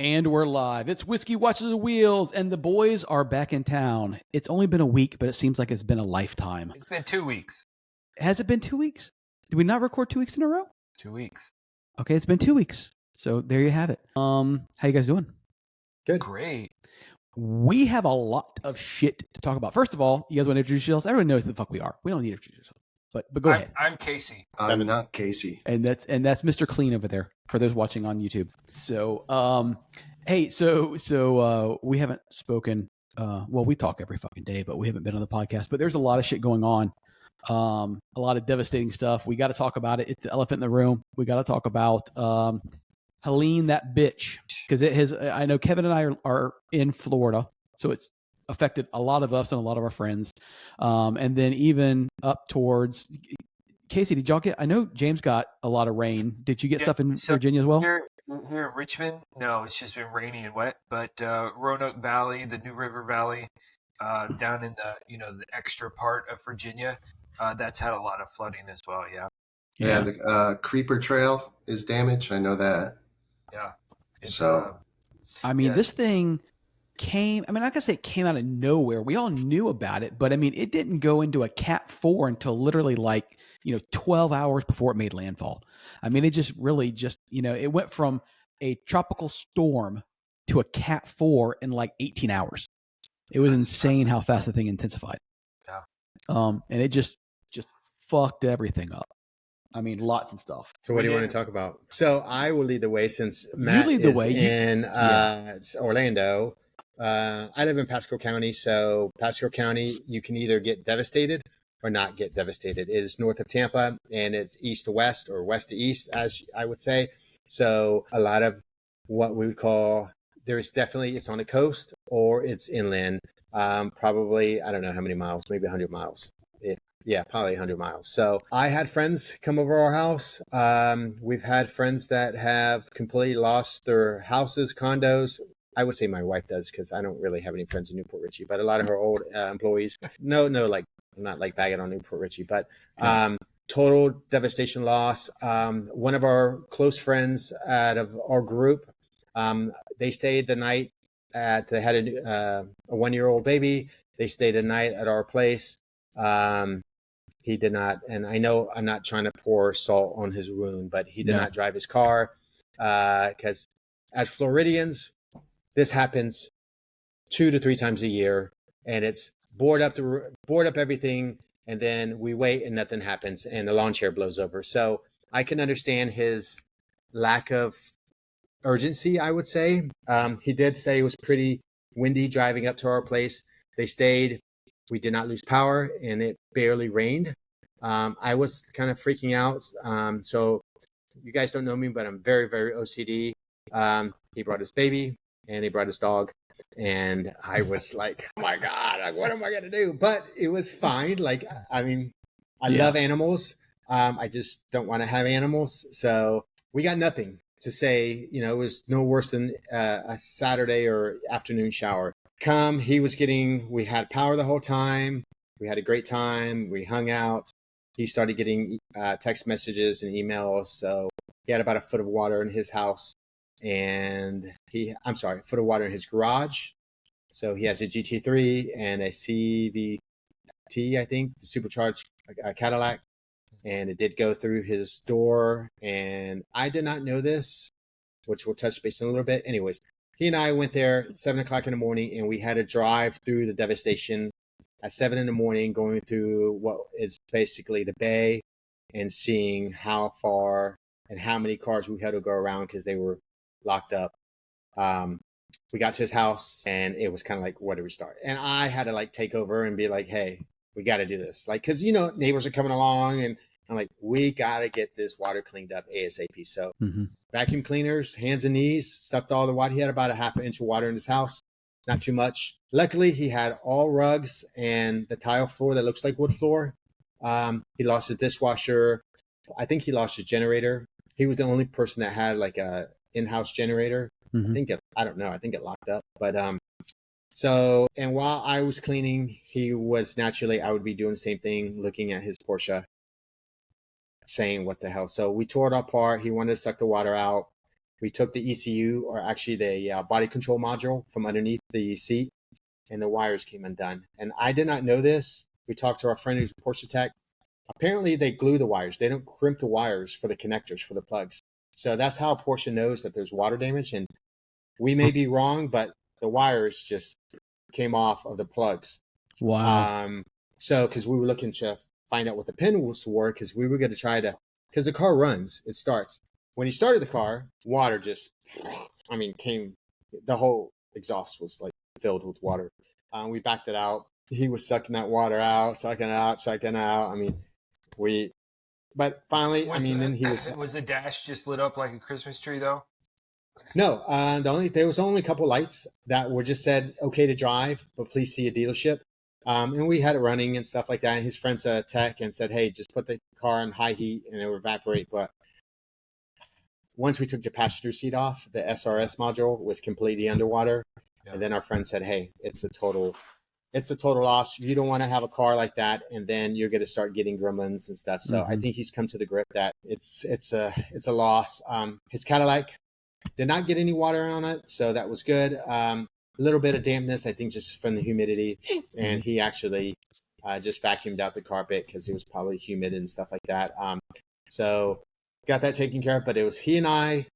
And we're live. It's Whiskey Watches the Wheels, and the boys are back in town. It's only been a week, but it seems like it's been a lifetime. It's been 2 weeks. Has it been 2 weeks? Did we not record 2 weeks in a row? 2 weeks. Okay, it's been 2 weeks. So there you have it. How you guys doing? Good. Great. We have a lot of shit to talk about. First of all, you guys want to introduce yourselves? Everyone knows who the fuck we are. We don't need to introduce yourselves. But go ahead. I'm Casey. I'm not Casey. And that's Mr. Clean over there for those watching on YouTube. So hey, so we haven't spoken. Well, we talk every fucking day, but we haven't been on the podcast. But there's a lot of shit going on. A lot of devastating stuff. We got to talk about it. It's the elephant in the room. We got to talk about Helene, that bitch, because it has. I know Kevin and I are in Florida, so it's affected a lot of us and a lot of our friends. And then even up towards Casey, did y'all get? I know James got a lot of rain. Did you get stuff in Virginia as well? Here in Richmond, no, it's just been rainy and wet. But Roanoke Valley, the New River Valley, down in the extra part of Virginia, that's had a lot of flooding as well. Yeah, the Creeper Trail is damaged. I know that. Yeah. This thing came. I mean, I can say it came out of nowhere. We all knew about it, but I mean, it didn't go into a Cat 4 until literally 12 hours before it made landfall. I mean, it just really it went from a tropical storm to a Cat 4 in 18 hours. It was insane how fast the thing intensified. Yeah. And it just fucked everything up. I mean, lots of stuff. So what do you want to talk about? So I will lead the way since Matt is in Orlando. I live in Pasco County. So Pasco County, you can either get devastated or not get devastated. It is north of Tampa, and it's east to west or west to east, as I would say. So a lot of what we would call, it's on the coast or it's inland. Probably, I don't know how many miles, maybe 100 miles. Yeah, probably 100 miles. So I had friends come over our house. We've had friends that have completely lost their houses, condos. I would say my wife does because I don't really have any friends in Newport Richey, but a lot of her old employees. No, I'm not bagging on Newport Richey, but total devastation loss. One of our close friends out of our group, they stayed the night they had a 1-year-old baby. They stayed the night at our place. He did not, and I know I'm not trying to pour salt on his wound, but he did not drive his car because as Floridians, this happens 2 to 3 times a year, and it's board up everything, and then we wait and nothing happens, and the lawn chair blows over. So I can understand his lack of urgency, I would say. He did say it was pretty windy driving up to our place. They stayed. We did not lose power, and it barely rained. I was kind of freaking out. So you guys don't know me, but I'm very, very OCD. He brought his baby, and he brought his dog. And I was like, oh, my God, what am I going to do? But it was fine. I love animals. I just don't want to have animals. So we got nothing to say. It was no worse than a Saturday or afternoon shower. We had power the whole time. We had a great time. We hung out. He started getting text messages and emails. So he had about a foot of water in his house and a foot of water in his garage. So he has a GT3 and a CVT, I think, the supercharged Cadillac. And it did go through his door. And I did not know this, which we'll touch base on a little bit. Anyways, he and I went there 7 o'clock in the morning, and we had to drive through the devastation at 7 in the morning, going through what is basically the bay and seeing how far and how many cars we had to go around because they were locked up. We got to his house, and it was kind of like, where do we start? And I had to take over and be like, hey, we got to do this. Because, neighbors are coming along, and I'm like, we got to get this water cleaned up ASAP. So vacuum cleaners, hands and knees, sucked all the water. He had about a half an inch of water in his house. Not too much. Luckily, he had all rugs and the tile floor that looks like wood floor. He lost his dishwasher. I think he lost his generator. He was the only person that had a in-house generator. I don't know. I think it locked up. But and while I was cleaning, he was naturally, I would be doing the same thing, looking at his Porsche, saying, what the hell? So we tore it apart. He wanted to suck the water out. we took the ECU, or actually the body control module, from underneath the seat, and the wires came undone. And I did not know this. We talked to our friend who's a Porsche tech. Apparently, they glue the wires. They don't crimp the wires for the connectors, for the plugs. So that's how Porsche knows that there's water damage. And we may be wrong, but the wires just came off of the plugs. Wow. So, because we were looking to find out what the pin were, because we were going to try to, because the car runs, it starts. When he started the car, water just, came, the whole exhaust was like filled with water. We backed it out. He was sucking that water out, sucking it out. But finally, then he was. Was the dash just lit up like a Christmas tree though? No, there was only a couple lights that were just said okay to drive, but please see a dealership. And we had it running and stuff like that. And his friend's a tech and said, hey, just put the car on high heat and it will evaporate. But once we took the passenger seat off, the SRS module was completely underwater. Yeah. And then our friend said, hey, it's a total loss. You don't want to have a car like that, and then you're going to start getting gremlins and stuff. So I think he's come to the grip that it's a loss. His Cadillac did not get any water on it, so that was good. A little bit of dampness, I think, just from the humidity, and he actually just vacuumed out the carpet because it was probably humid and stuff like that. So got that taken care of. But it was he and I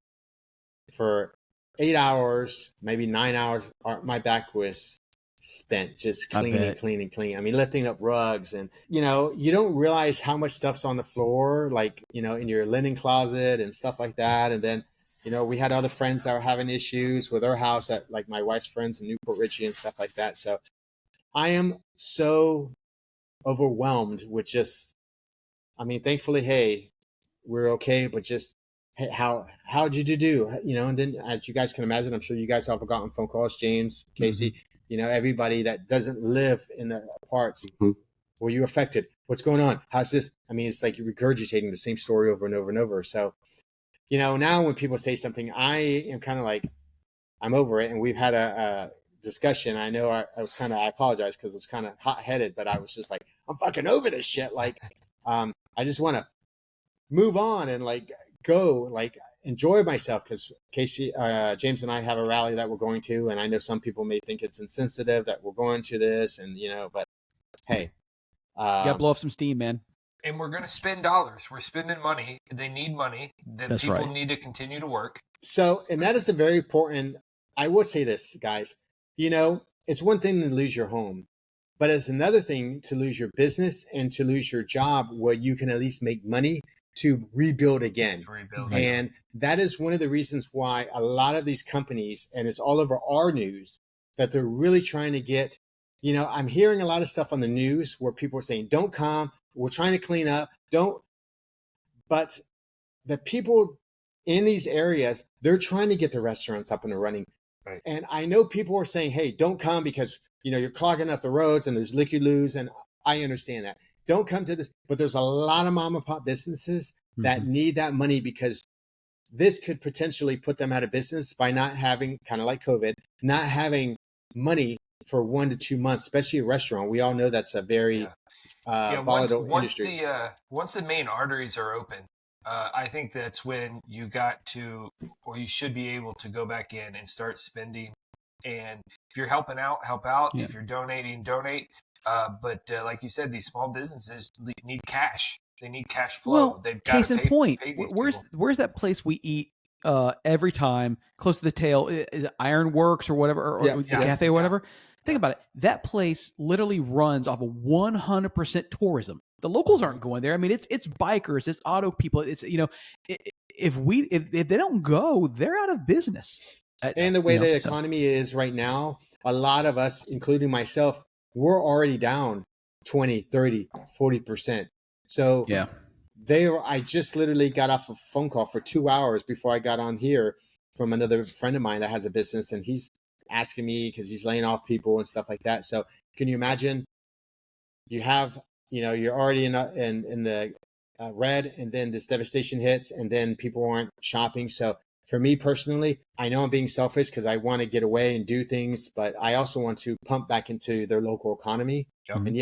for 8 hours, maybe 9 hours. My back was spent just cleaning. Lifting up rugs, and you don't realize how much stuff's on the floor, like in your linen closet and stuff like that. And then we had other friends that were having issues with our house, at like my wife's friends in Newport Richie and stuff like that. So I am so overwhelmed with just, thankfully, hey, we're okay, but just, hey, how did you do? And then, as you guys can imagine, I'm sure you guys have gotten phone calls, James, Casey, everybody that doesn't live in the parts. Were you affected? What's going on? How's this? It's like you're regurgitating the same story over and over and over. So, now when people say something, I am kind of like, I'm over it. And we've had a discussion. I know I apologize because it was kind of hot-headed, but I was just like, I'm fucking over this shit. Like, I just want to move on and like go, like enjoy myself, because Casey, James and I have a rally that we're going to, and I know some people may think it's insensitive that we're going to this, and but hey, you gotta blow off some steam, man. And we're going to spend dollars. We're spending money. They need money. That's people right. need to continue to work. So, and that is a very important, I will say this, guys, it's one thing to lose your home, but it's another thing to lose your business and to lose your job where you can at least make money to rebuild again. And that is one of the reasons why a lot of these companies, and it's all over our news, that they're really trying to get, I'm hearing a lot of stuff on the news where people are saying, don't come, we're trying to clean up, but the people in these areas, they're trying to get the restaurants up and running. Right. And I know people are saying, hey, don't come because, you're clogging up the roads and there's licky-loos, and I understand that. Don't come to this, but there's a lot of mom and pop businesses that need that money, because this could potentially put them out of business by not having, kind of like COVID, not having money for 1 to 2 months, especially a restaurant. We all know that's a very volatile industry. Once the main arteries are open, I think that's when you you should be able to go back in and start spending. And if you're helping out, help out. Yeah. If you're donating, donate. But like you said, these small businesses need cash. They need cash flow. Well, They've got case in point, where's that place we eat every time close to the tail? Is it Ironworks or whatever, or the cafe or whatever? Think about it. That place literally runs off of 100% tourism. The locals aren't going there. It's bikers, it's auto people. It's if they don't go, they're out of business. And the way the economy is right now, a lot of us, including myself, we're already down 20, 30, 40%. So I just literally got off a phone call for 2 hours before I got on here from another friend of mine that has a business, and he's asking me because he's laying off people and stuff like that. So can you imagine? You have, you're already in the red, and then this devastation hits, and then people aren't shopping. So for me personally, I know I'm being selfish because I want to get away and do things, but I also want to pump back into their local economy. And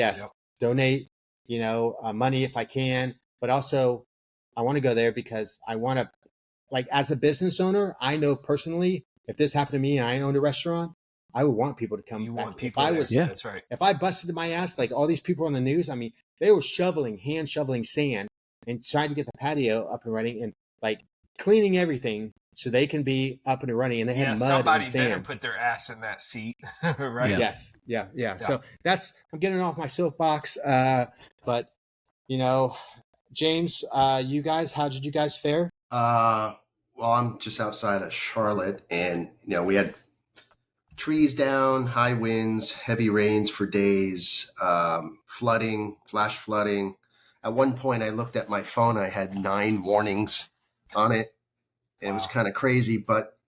donate, money if I can, but also I want to go there because I want to like as a business owner, I know personally, if this happened to me and I owned a restaurant, I would want people to come You back. want people there. That's right. If I busted my ass, like all these people on the news, I mean, they were hand shoveling sand and trying to get the patio up and running and like cleaning everything so they can be up and running. And they had mud somebody and sand. better put their ass in that seat, right? Yes. Yeah. So I'm getting off my soapbox. But you know, James, you guys, how did you guys fare? Well, I'm just outside of Charlotte, and we had trees down, high winds, heavy rains for days, flooding, flash flooding. At one point, I looked at my phone. I had 9 warnings on it. It was kind of crazy, but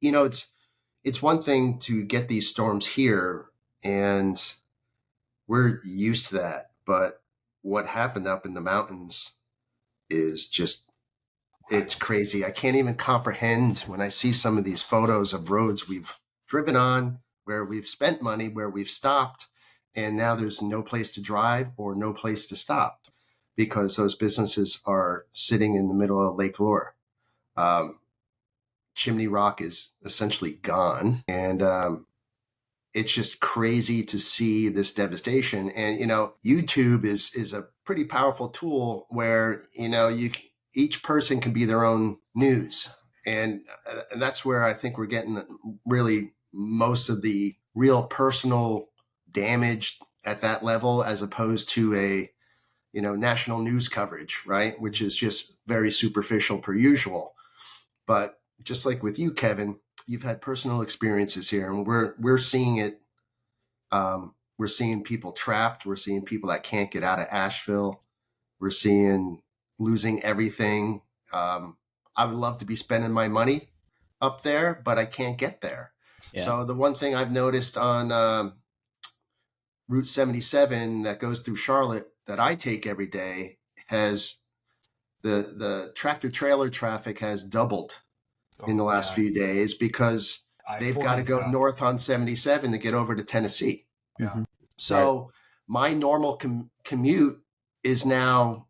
it's one thing to get these storms here, and we're used to that. But what happened up in the mountains is just, it's crazy. I can't even comprehend when I see some of these photos of roads we've driven on, where we've spent money, where we've stopped, and now there's no place to drive or no place to stop because those businesses are sitting in the middle of Lake Lure. Chimney Rock is essentially gone, and it's just crazy to see this devastation. And YouTube is a pretty powerful tool where each person can be their own news, and that's where I think we're getting really most of the real personal damage at that level, as opposed to a national news coverage, right? Which is just very superficial per usual. But just like with you, Kevin, you've had personal experiences here, and we're seeing it. We're seeing people trapped. We're seeing people that can't get out of Asheville. We're seeing losing everything. I would love to be spending my money up there, but I can't get there. Yeah. So the one thing I've noticed on Route 77 that goes through Charlotte that I take every day has the tractor trailer traffic has doubled in the last few days because they've got to go north on 77 to get over to Tennessee. Yeah. So my normal commute is now,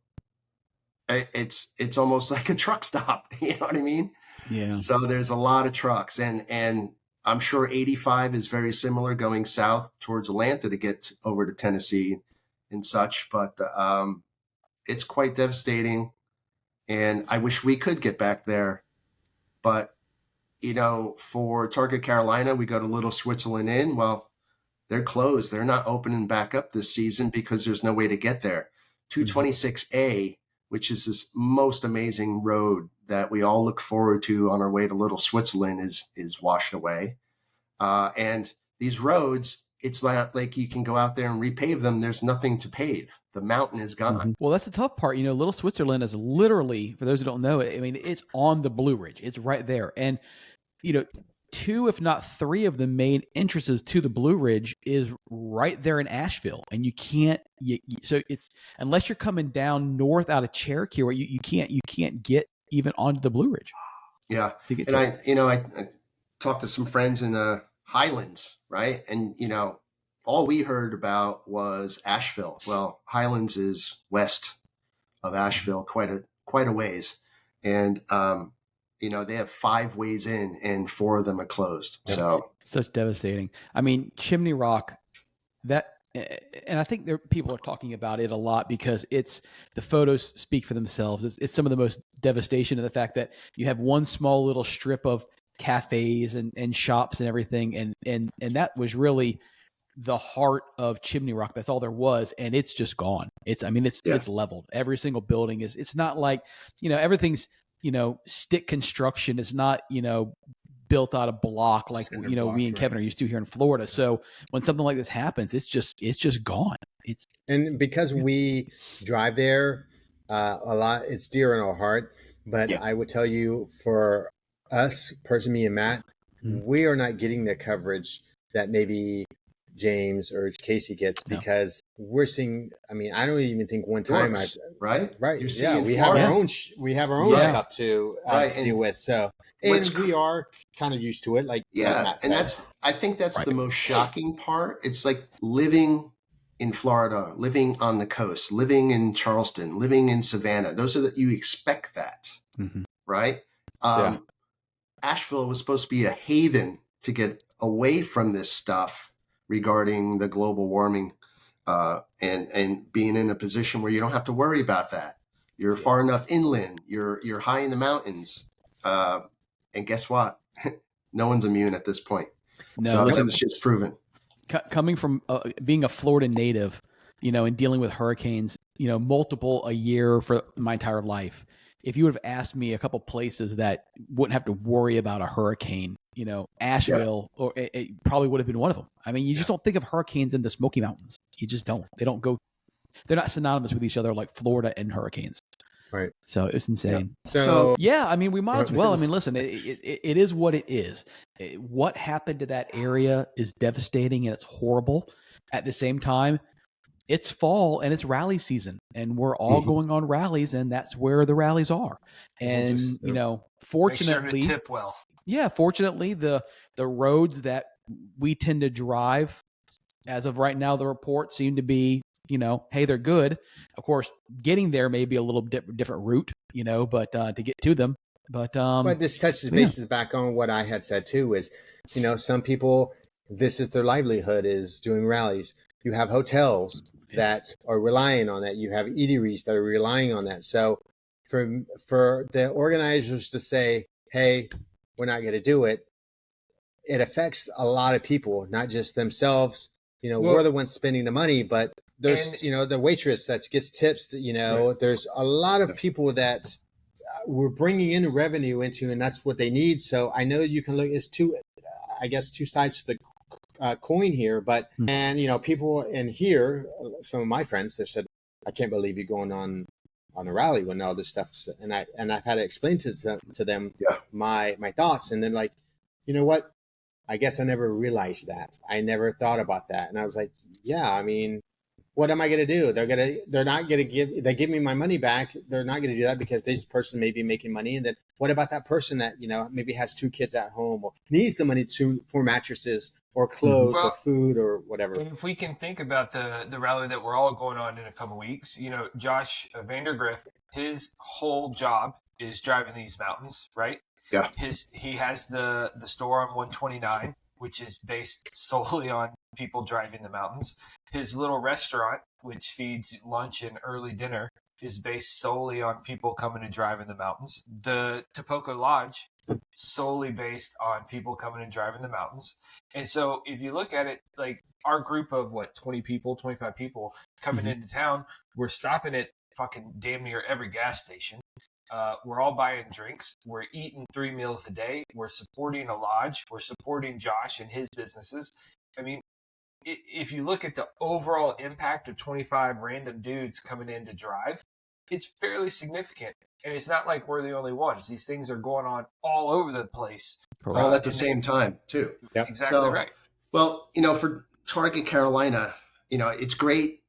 it's almost like a truck stop. You know what I mean? Yeah. So there's a lot of trucks, and I'm sure 85 is very similar going south towards Atlanta to get over to Tennessee and such. But it's quite devastating, and I wish we could get back there. But for Target Carolina, we go to Little Switzerland Inn. Well, they're closed. They're not opening back up this season because there's no way to get there. 226A, which is this most amazing road that we all look forward to on our way to Little Switzerland, is washed away. And these roads, it's not like you can go out there and repave them. There's nothing to pave. The mountain is gone. Mm-hmm. Well, that's the tough part. Little Switzerland is literally, for those who don't know it, I mean, it's on the Blue Ridge. It's right there. And, 2, if not 3 of the main entrances to the Blue Ridge is right there in Asheville. And you can't, so it's, unless you're coming down north out of Cherokee, where you can't get even onto the Blue Ridge. Yeah. And I talked to some friends in the Highlands, right? And, all we heard about was Asheville. Well, Highlands is west of Asheville, quite a ways. And, they have 5 ways in and 4 of them are closed. So such devastating. I mean, Chimney Rock, and I think people are talking about it a lot because the photos speak for themselves. It's some of the most devastation of the fact that you have one small little strip of cafes and shops and everything. And that was really the heart of Chimney Rock. That's all there was. And it's just gone. It's leveled. Every single building it's not like, everything's, stick construction. It's not, built out of block like me and Kevin are used to here in Florida. So when something like this happens, it's just gone. And because we drive there a lot, it's dear in our heart. But I would tell you, for us, personally, me and Matt, we are not getting the coverage that maybe James or Casey gets because we're seeing. I mean, I don't even think one time right. Yeah, we have our own stuff to deal with. So, and we are kind of used to it. Like and I think that's the most shocking part. It's like living in Florida, living on the coast, living in Charleston, living in Savannah. You expect that, right? Asheville was supposed to be a haven to get away from this stuff regarding the global warming, and being in a position where you don't have to worry about that. You're far enough inland. You're high in the mountains, and guess what? No one's immune at this point. No, so listen, that was just proven. Coming from being a Florida native, and dealing with hurricanes, multiple a year for my entire life. If you would have asked me a couple places that wouldn't have to worry about a hurricane, Asheville, or it probably would have been one of them. I mean, you just don't think of hurricanes in the Smoky Mountains. You just don't. They don't go. They're not synonymous with each other like Florida and hurricanes. Right. So it's insane. Yeah. So yeah, I mean, we might as well. I mean, listen, it is what it is. What happened to that area is devastating and it's horrible. At the same time, it's fall and it's rally season, and we're all going on rallies, and that's where the rallies are. And fortunately, make sure to tip well. Yeah, fortunately, the roads that we tend to drive, as of right now, the reports seem to be, hey, they're good. Of course, getting there may be a little different route, but to get to them. But this touches bases back on what I had said too. Is some people, this is their livelihood, is doing rallies. You have hotels that are relying on that. You have eateries that are relying on that. So for the organizers to say, hey, we're not going to do it, it affects a lot of people, not just themselves. We're the ones spending the money, but there's, the waitress that gets tips, there's a lot of people that we're bringing in revenue into, and that's what they need. So I know you can look, it's two sides to the coin here, but, and, people in here, some of my friends, they said, I can't believe you're going on a rally when all this stuff, and I've had to explain to them my thoughts, and then like, you know what? I guess I never realized that. I never thought about that. And I was like, yeah, I mean, what am I going to do? They're not going to give me my money back. They're not going to do that because this person may be making money. And then what about that person that, maybe has 2 kids at home or needs the money for mattresses or clothes or food or whatever? If we can think about the rally that we're all going on in a couple of weeks, Josh Vandergriff, his whole job is driving these mountains, right? Yeah. He has the store on 129, which is based solely on people driving the mountains. His little restaurant, which feeds lunch and early dinner, is based solely on people coming and driving the mountains. The Topoco Lodge, solely based on people coming and driving the mountains. And so if you look at it, like our group of 20 people, 25 people coming into town, we're stopping at fucking damn near every gas station. We're all buying drinks. We're eating 3 meals a day. We're supporting a lodge. We're supporting Josh and his businesses. I mean, if you look at the overall impact of 25 random dudes coming in to drive, it's fairly significant. And it's not like we're the only ones. These things are going on all over the place. All at the same time, too. Yep. Exactly right. Well, for Target Carolina, it's great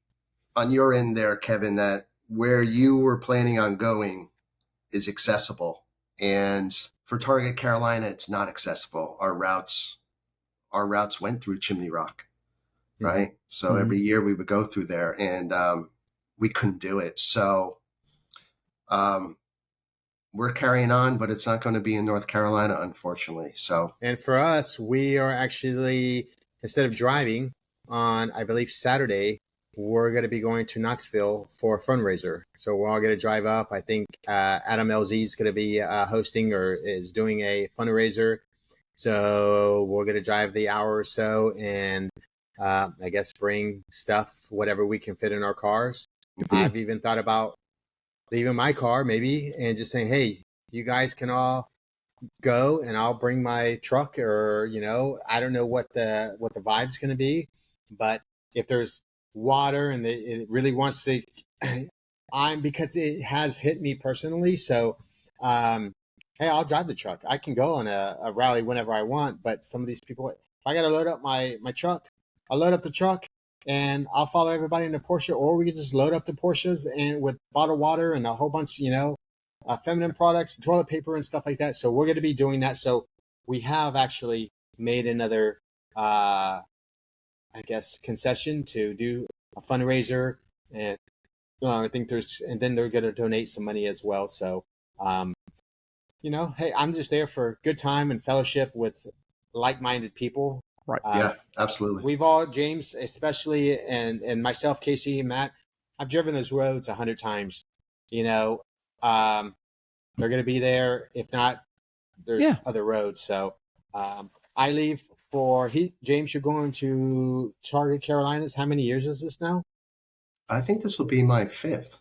on your end there, Kevin, that where you were planning on going is accessible. And for Target Carolina, it's not accessible. Our routes went through Chimney Rock, right? So every year we would go through there, and we couldn't do it. So we're carrying on, but it's not going to be in North Carolina, unfortunately. So, and for us, we are actually, instead of driving on, I believe, Saturday, we're going to be going to Knoxville for a fundraiser. So we're all going to drive up. I think Adam LZ is going to be hosting or is doing a fundraiser. So we're going to drive the hour or so and I guess bring stuff, whatever we can fit in our cars. I've even thought about leaving my car maybe and just saying, hey, you guys can all go and I'll bring my truck, or, I don't know what the vibe's going to be, but if there's water and it really wants to, because it has hit me personally. So, hey, I'll drive the truck. I can go on a rally whenever I want, but some of these people, if I got to load up my truck, I'll load up the truck and I'll follow everybody in the Porsche, or we can just load up the Porsches and with bottled water and a whole bunch, feminine products, toilet paper and stuff like that. So we're going to be doing that. So we have actually made another, I guess, concession to do a fundraiser, and I think and then they're going to donate some money as well. So hey, I'm just there for good time and fellowship with like-minded people. Right. Yeah, absolutely. We've all, James, especially, and myself, Casey, Matt, I've driven those roads 100 times. They're going to be there. If not, there's other roads. So I leave James, you're going to Target, Carolinas. How many years is this now? I think this will be my 5th.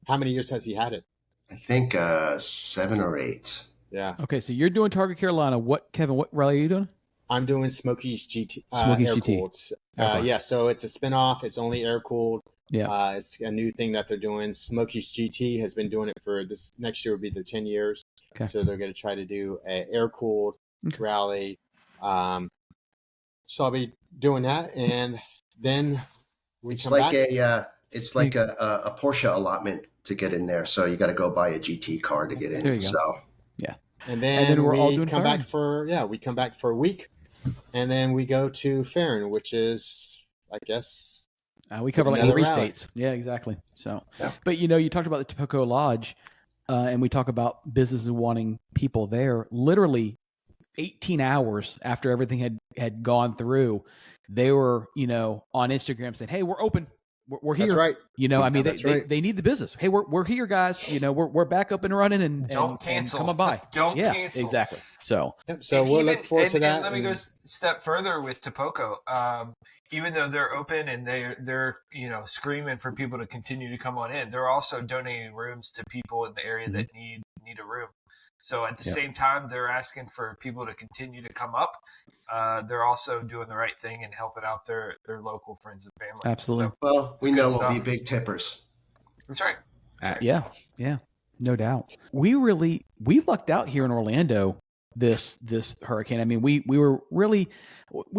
How many years has he had it? I think 7 or 8. Yeah. Okay, so you're doing Target, Carolina. Kevin, what rally are you doing? I'm doing Smokey's GT. Smokey's GT. Cooled. Yeah, so it's a spinoff. It's only air cooled. Yeah. It's a new thing that they're doing. Smokey's GT has been doing it for this next year will be their 10 years. Okay. So they're going to try to do an air cooled rally. So I'll be doing that, and then it's like a Porsche allotment to get in there. So you got to go buy a GT car to get in. There you so go. Yeah. And then we come back for a week, and then we go to Farron, which is, I guess, we cover like 3 states. Yeah, exactly. So, but you talked about the Topoco Lodge, and we talk about businesses wanting people there. Literally, 18 hours after everything had gone through, they were on Instagram saying, "Hey, we're open. We're here." That's right. I mean, they need the business. Hey, we're here, guys. We're back up and running, and don't cancel. And come on by. Don't cancel. Exactly. So we'll look forward to that. And let me go a step further with Topoco. Even though they're open and they're screaming for people to continue to come on in, they're also donating rooms to people in the area that need a room. So at the same time, they're asking for people to continue to come up. They're also doing the right thing and helping out their local friends and family. Absolutely. So, well, we know we'll be big tippers. That's right. Yeah, no doubt. We lucked out here in Orlando this hurricane. I mean, we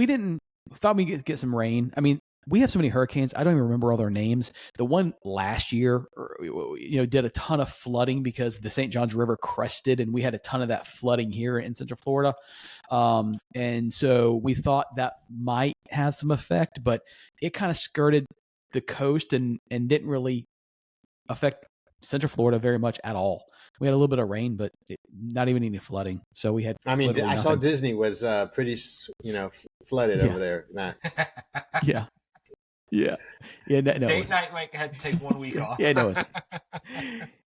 didn't thought we'd get some rain. I mean, we have so many hurricanes. I don't even remember all their names. The one last year, did a ton of flooding because the St. Johns River crested, and we had a ton of that flooding here in Central Florida. And so we thought that might have some effect, but it kind of skirted the coast and didn't really affect Central Florida very much at all. We had a little bit of rain, but not even any flooding. So we had. I mean, I saw Disney was pretty, flooded over there, Matt. Yeah. Yeah. No. Date night might have to take 1 week off. Yeah, no.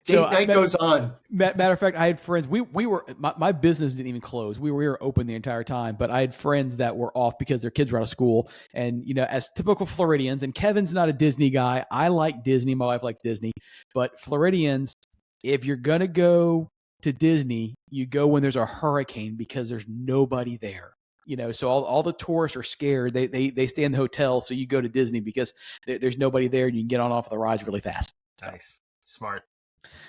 Date night goes on. Matter of fact, I had friends. We were my business didn't even close. We were open the entire time, but I had friends that were off because their kids were out of school. And as typical Floridians, and Kevin's not a Disney guy. I like Disney. My wife likes Disney, but Floridians, if you're gonna go to Disney, you go when there's a hurricane because there's nobody there. So all the tourists are scared. They stay in the hotel, so you go to Disney because there's nobody there, and you can get on off the rides really fast. Nice, smart.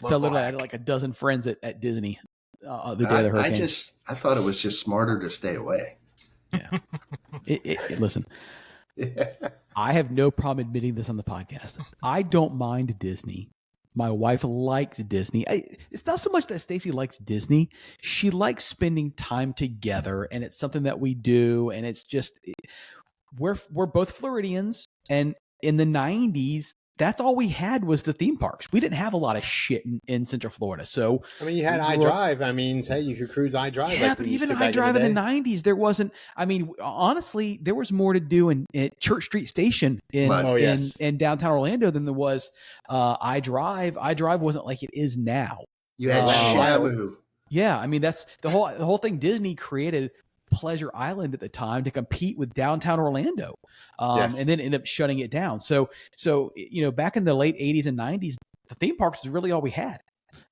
So literally, I had like a dozen friends at Disney the day of the hurricane. I thought it was just smarter to stay away. Yeah. Listen, I have no problem admitting this on the podcast. I don't mind Disney. My wife likes Disney. It's not so much that Stacy likes Disney. She likes spending time together, and it's something that we do. And it's just we're both Floridians, and in the 90s, that's all we had was the theme parks. We didn't have a lot of shit in Central Florida. So I mean, you had iDrive. I mean, say you could cruise iDrive. Yeah, but even iDrive in the 90s, there wasn't. I mean, honestly, there was more to do at Church Street Station in downtown Orlando than there was iDrive. iDrive wasn't like it is now. You had Shamu. Yeah, I mean that's the whole thing. Disney created Pleasure Island at the time to compete with downtown Orlando, and then ended up shutting it down. So back in the late 80s and 90s, the theme parks was really all we had.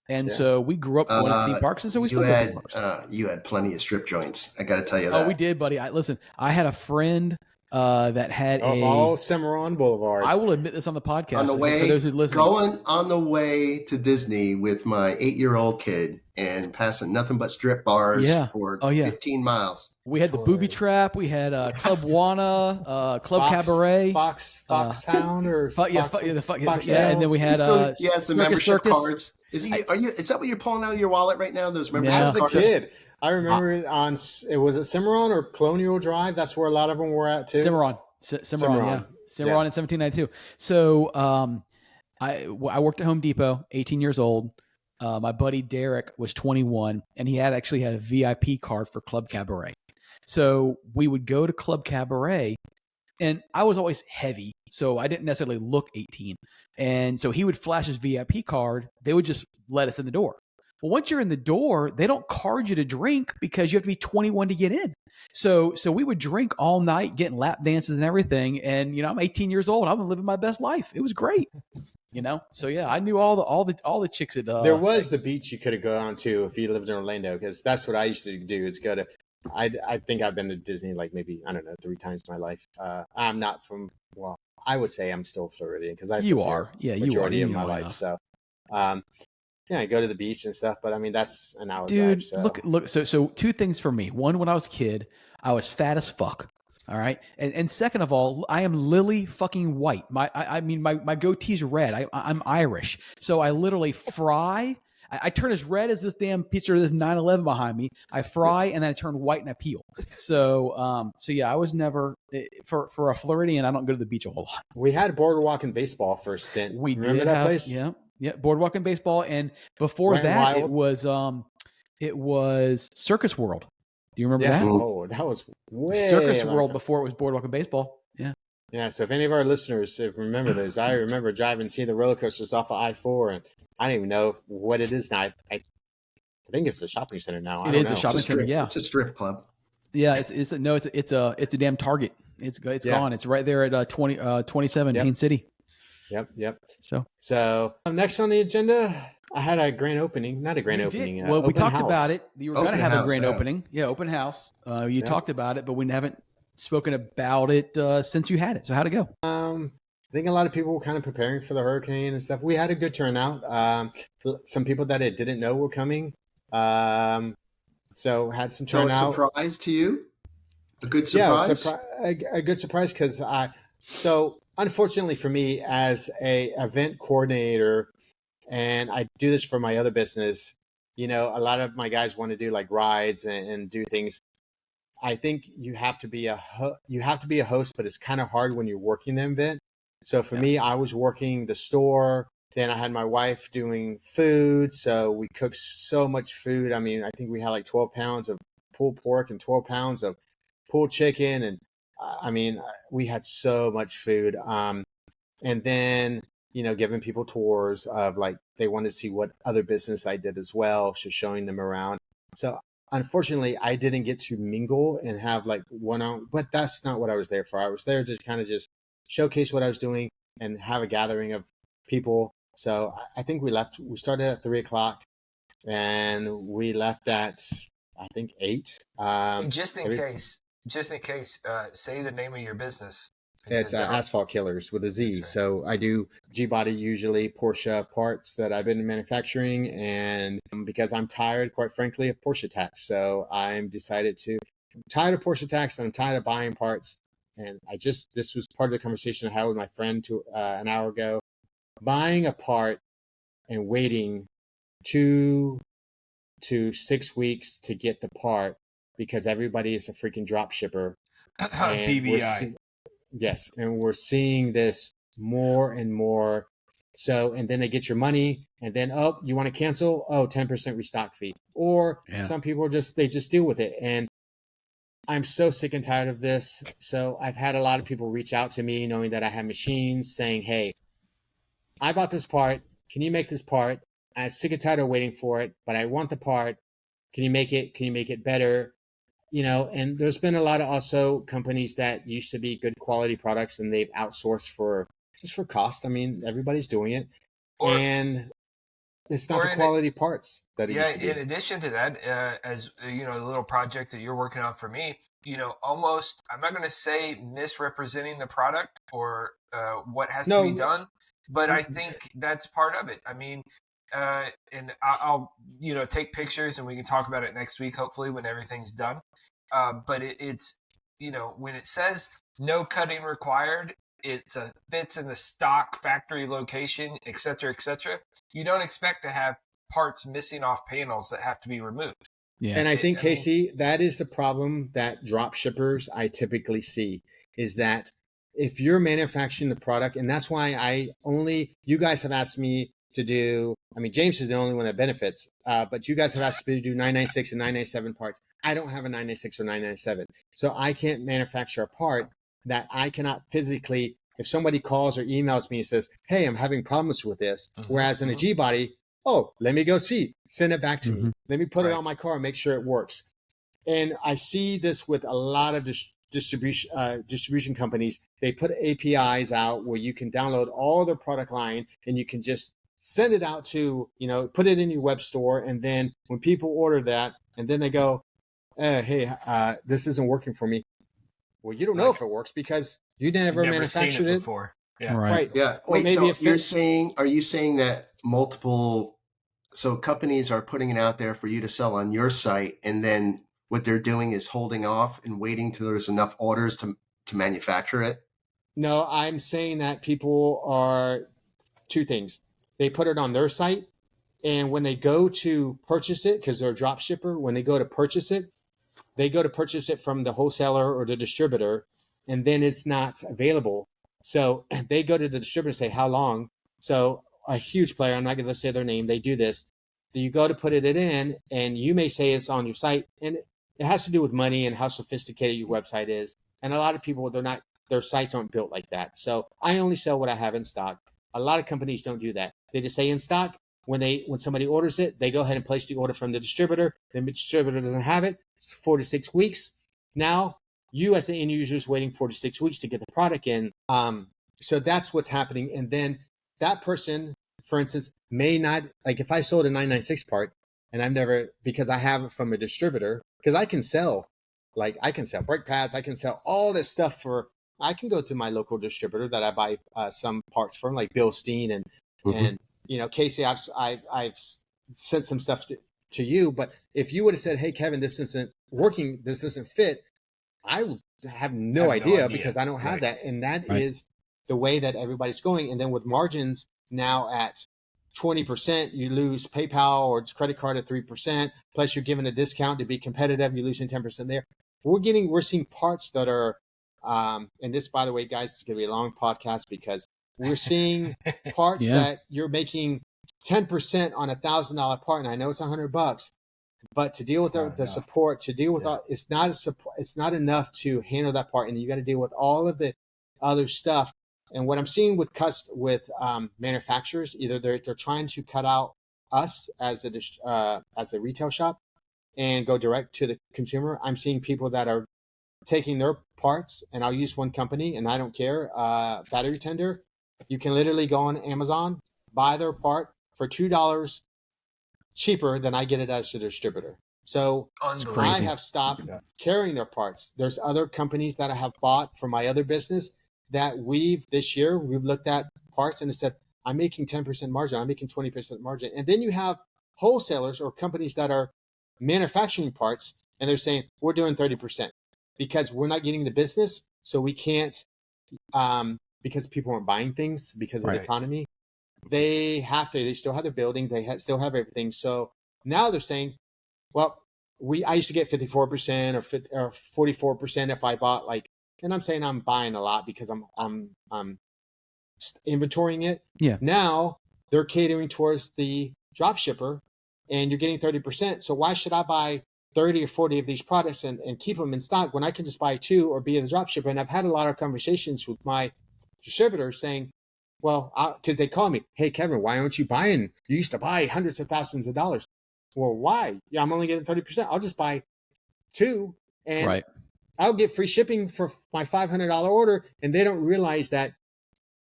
And so we grew up going to theme parks, and so we still go to theme parks. You had plenty of strip joints. I got to tell you that. Oh, we did, buddy. I had a friend that had all Cimarron Boulevard. I will admit this on the podcast. On the way, for those who listen. Going on the way to Disney with my 8-year-old kid and passing nothing but strip bars for 15 miles. We had the Booby Trap. We had Club Wana, Club Cabaret, Foxhound, or and then we had the membership cards. Is that what you're pulling out of your wallet right now? Those membership cards. Kid. I remember it was it Cimarron or Colonial Drive. That's where a lot of them were at too. Cimarron in 1792. So I worked at Home Depot, 18 years old. my buddy Derek was 21, and he actually had a VIP card for Club Cabaret. So we would go to Club Cabaret, and I was always heavy, so I didn't necessarily look 18. And so he would flash his VIP card. They would just let us in the door. Well, once you're in the door, they don't card you to drink because you have to be 21 to get in. So we would drink all night, getting lap dances and everything. And I'm 18 years old. I'm living my best life. It was great. So yeah, I knew all the chicks at. There was the beach you could have gone to if you lived in Orlando, because that's what I used to do. Is go to. I think I've been to Disney like maybe, I don't know, 3 times in my life. I'm not from. Well, I would say I'm still Floridian because you are. Yeah, you are. Majority of my life. So, yeah, I go to the beach and stuff, but I mean that's an hour drive. So. Look. So 2 things for me. One, when I was a kid, I was fat as fuck. All right. And second of all, I am lily fucking white. My goatee's red. I'm Irish. So I literally fry. I turn as red as this damn picture of this 9/11 behind me. I fry and then I turn white and I peel. So yeah, I was never for a Floridian. I don't go to the beach a whole lot. We had boardwalk and baseball for a stint. We remember that place? Yeah, boardwalk and baseball. And before that, it was Circus World. Do you remember that? Oh, that was way Circus World before it was boardwalk and baseball. Yeah. Yeah. So if any of our listeners remember this, I remember driving to see the roller coasters off of I-4, and I don't even know what it is now. I think it's a shopping center now. It is a shopping center. Yeah, it's a strip club. Yeah, it's a damn Target. It's gone. It's right there at 27 Haines City. Yep. So next on the agenda, I had a grand opening. Not a grand opening. Well, we talked house. about it. You were going to have a grand opening. Yeah, open house. You talked about it, but we haven't spoken about it since you had it. So how'd it go? I think a lot of people were kind of preparing for the hurricane and stuff. We had a good turnout. Some people that I didn't know were coming. So had some turnout. So a surprise to you? A good surprise? Yeah, a good surprise because so unfortunately for me as a event coordinator, and I do this for my other business, a lot of my guys want to do like rides and do things. I think you have to be a host, but it's kind of hard when you're working the event. So for me, I was working the store. Then I had my wife doing food. So we cooked so much food. I mean, I think we had like 12 pounds of pulled pork and 12 pounds of pulled chicken. And I mean, we had so much food. And then, giving people tours of like, they wanted to see what other business I did as well. So showing them around. So unfortunately, I didn't get to mingle and have like one-on-one, but that's not what I was there for. I was there to kind of just showcase what I was doing and have a gathering of people. So I think we started at 3:00 and we left at, I think 8. Just in case, say the name of your business. It's Asphalt Killers with a Z. Right. So I do G-body, usually Porsche parts that I've been manufacturing. And because I'm tired, quite frankly, of Porsche tax. So I'm tired of Porsche tax and I'm tired of buying parts. And this was part of the conversation I had with my friend an hour ago. Buying a part and waiting 2 to 6 weeks to get the part because everybody is a freaking drop shipper. BBI. Yes. And we're seeing this more and more. So, and then they get your money and then, you want to cancel? 10% restock fee. Or some people they just deal with it. And I'm so sick and tired of this. So I've had a lot of people reach out to me knowing that I have machines saying, hey, I bought this part. Can you make this part? I'm sick and tired of waiting for it, but I want the part. Can you make it? Can you make it better? And there's been a lot of also companies that used to be good quality products and they've outsourced for cost. I mean, everybody's doing it. And it's not the quality parts that it used to be. In addition to that, as the little project that you're working on for me, almost, I'm not going to say misrepresenting the product or what has to be done, but I think that's part of it. I mean, and I'll take pictures and we can talk about it next week, hopefully when everything's done. But it's when it says no cutting required, it fits in the stock factory location, et cetera, et cetera. You don't expect to have parts missing off panels that have to be removed. Yeah. And I think, Casey, that is the problem that drop shippers I typically see is that if you're manufacturing the product, and that's why you guys have asked me to do. I mean, James is the only one that benefits, but you guys have asked me to do 996 and 997 parts. I don't have a 996 or 997, so I can't manufacture a part that I cannot physically. If somebody calls or emails me and says, "Hey, I'm having problems with this," whereas in a G body, oh, let me go see, send it back to me. Let me put it on my car and make sure it works. And I see this with a lot of distribution companies. They put APIs out where you can download all their product line and you can just send it out to, put it in your web store. And then when people order that and then they go, hey, this isn't working for me. Well, you don't know if it works because you never manufactured it before. Yeah. Right. Yeah. Or Wait, maybe so are you saying that so companies are putting it out there for you to sell on your site, and then what they're doing is holding off and waiting till there's enough orders to manufacture it? No, I'm saying that people are two things. They put it on their site, and when they go to purchase it, because they're a drop shipper, when they go to purchase it, they go to purchase it from the wholesaler or the distributor, and then it's not available. So they go to the distributor and say, how long? So a huge player, I'm not going to say their name, they do this. You go to put it in, and you may say it's on your site, and it has to do with money and how sophisticated your website is. And a lot of people, their sites aren't built like that. So I only sell what I have in stock. A lot of companies don't do that. They just say in stock. When somebody orders it, they go ahead and place the order from the distributor. The distributor doesn't have it. It's 4 to 6 weeks. Now, you as the end user is waiting 4 to 6 weeks to get the product in. So that's what's happening. And then that person, for instance, may not, like if I sold a 996 part and I've never, because I have it from a distributor, because I can sell brake pads, I can sell all this stuff I can go to my local distributor that I buy some parts from, like Bill Steen and Casey, I've sent some stuff to you. But if you would have said, hey, Kevin, this isn't working, this doesn't fit, I would have no idea because I don't have that. And that is the way that everybody's going. And then with margins now at 20%, you lose PayPal or credit card at 3%, plus you're given a discount to be competitive, you're losing 10% there. We're seeing parts that are, and this, by the way, guys, is going to be a long podcast because we're seeing parts that you're making 10% on $1,000 part. And I know it's $100, but to deal with the support, to deal with it's not enough to handle that part. And you got to deal with all of the other stuff. And what I'm seeing with manufacturers, either they're trying to cut out us as a retail shop and go direct to the consumer. I'm seeing people that are taking their parts, and I'll use one company, and I don't care. Battery tender, you can literally go on Amazon, buy their part for $2 cheaper than I get it as a distributor. So I have stopped carrying their parts. There's other companies that I have bought for my other business that this year we've looked at parts and it said, I'm making 10% margin, I'm making 20% margin. And then you have wholesalers or companies that are manufacturing parts and they're saying, we're doing 30% because we're not getting the business. So we can't, because people aren't buying things because of the economy. They still have their building, still have everything. So now they're saying, well, I used to get 54% or 44% if I bought and I'm saying I'm buying a lot because I'm inventorying it. Yeah. Now they're catering towards the drop shipper and you're getting 30%. So why should I buy 30 or 40 of these products and keep them in stock when I can just buy 2 or be a drop shipper? And I've had a lot of conversations with my distributors saying, well, because they call me, hey, Kevin, why aren't you buying? You used to buy hundreds of thousands of dollars. Well, why? Yeah, I'm only getting 30%. I'll just buy 2 and I'll get free shipping for my $500 order. And they don't realize that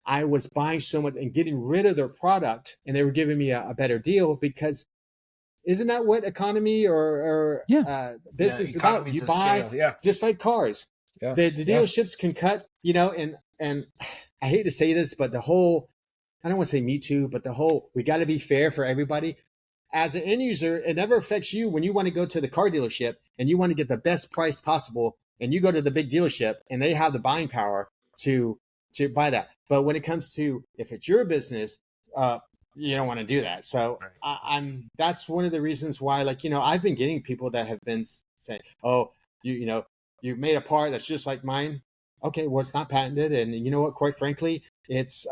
I was buying so much and getting rid of their product and they were giving me a better deal because isn't that what economy or business is about? You buy just like cars. Yeah. The dealerships can cut, and I hate to say this, but the whole, I don't want to say me too, but the whole, we got to be fair for everybody. As an end user, it never affects you when you want to go to the car dealership and you want to get the best price possible and you go to the big dealership and they have the buying power to buy that. But when it comes to, if it's your business, you don't want to do that. So that's one of the reasons why, I've been getting people that have been saying, oh, you made a part that's just like mine. Okay, well, it's not patented. And you know what, quite frankly, it's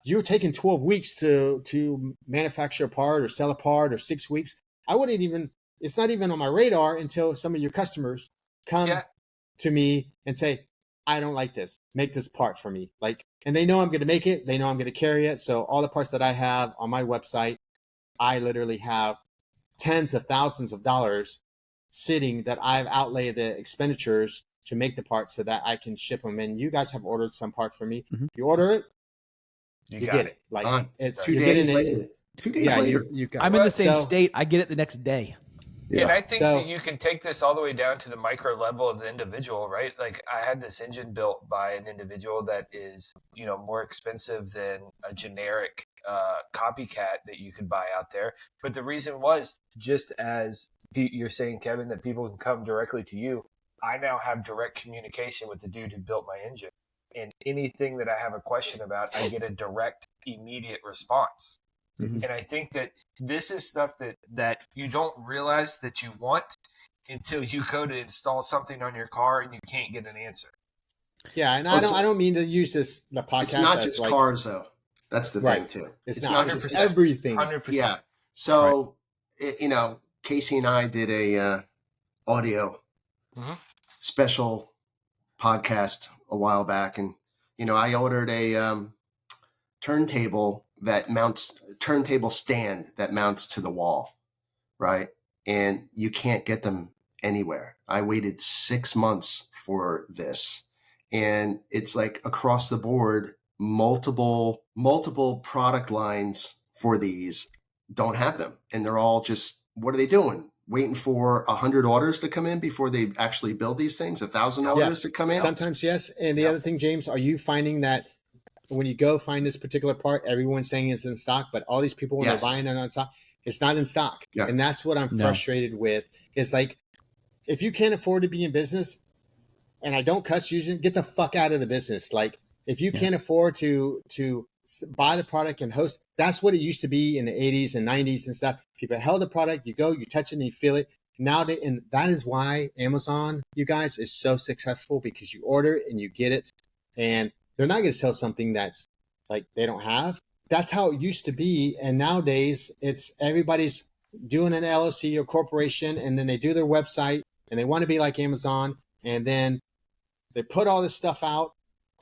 you're taking 12 weeks to manufacture a part or sell a part, or 6 weeks. I wouldn't even, it's not even on my radar until some of your customers come to me and say, I don't like this. Make this part for me. Like, and they know I'm going to make it. They know I'm going to carry it. So all the parts that I have on my website, I literally have tens of thousands of dollars sitting that I've outlaid the expenditures to make the parts so that I can ship them. And you guys have ordered some part for me. Mm-hmm. You order it, you get it. Like it's 2 days later. 2 days later. You got I'm in the same state. I get it the next day. Yeah. And I think that you can take this all the way down to the micro level of the individual, right? Like I had this engine built by an individual that is, more expensive than a generic copycat that you could buy out there. But the reason was, just as you're saying, Kevin, that people can come directly to you, I now have direct communication with the dude who built my engine. And anything that I have a question about, I get a direct, immediate response. Mm-hmm. And I think that this is stuff that you don't realize that you want until you go to install something on your car and you can't get an answer. Yeah, and I don't mean to use the podcast. It's not just cars, though. That's the thing too. It's not just everything. 100%. Yeah. So, Casey and I did a audio special podcast a while back, and I ordered a turntable stand that mounts to the wall, right? And you can't get them anywhere. I waited 6 months for this, and it's like across the board, multiple product lines for these don't have them, and they're all just, what are they doing? Waiting for 100 orders to come in before they actually build these things, 1,000 orders to come in? Sometimes, yes. And the other thing, James, are you finding that when you go find this particular part, everyone's saying it's in stock, but all these people, when they're buying it on stock, it's not in stock. Yeah. And that's what I'm frustrated with. It's like, if you can't afford to be in business, and I don't cuss using, get the fuck out of the business. Like, if you can't afford to buy the product and host, that's what it used to be in the 80s and 90s and stuff. People held the product, you go, you touch it and you feel it. Now, and that is why Amazon, you guys, is so successful, because you order it and you get it, and they're not going to sell something that's like they don't have. That's how it used to be. And nowadays it's everybody's doing an LLC or corporation, and then they do their website and they want to be like Amazon. And then they put all this stuff out,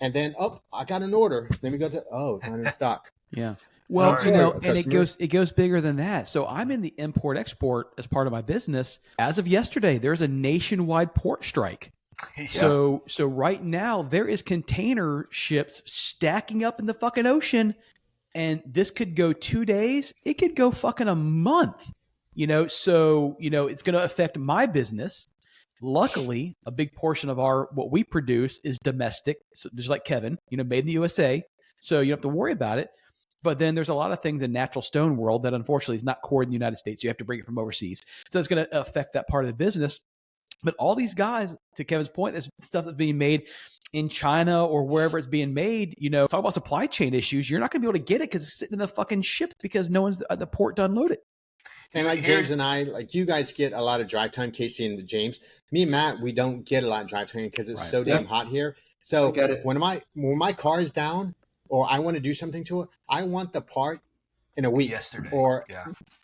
and then, I got an order. Let me go to, not in stock. Yeah. Well, and it goes bigger than that. So I'm in the import export as part of my business. As of yesterday, there's a nationwide port strike. Yeah. So right now there is container ships stacking up in the fucking ocean, and this could go 2 days. It could go fucking a month, so, it's going to affect my business. Luckily, a big portion of what we produce is domestic. So just like Kevin, made in the USA. So you don't have to worry about it. But then there's a lot of things in natural stone world that unfortunately is not core in the United States. You have to bring it from overseas. So it's going to affect that part of the business. But all these guys, to Kevin's point, there's stuff that's being made in China or wherever it's being made. Talk about supply chain issues. You're not going to be able to get it because it's sitting in the fucking ships because no one's at the port to unload it. And like James and I, like you guys get a lot of drive time, Casey and James. Me and Matt, we don't get a lot of drive time because it's so damn hot here. So when my car is down or I want to do something to it, I want the part in a week. Yesterday. Or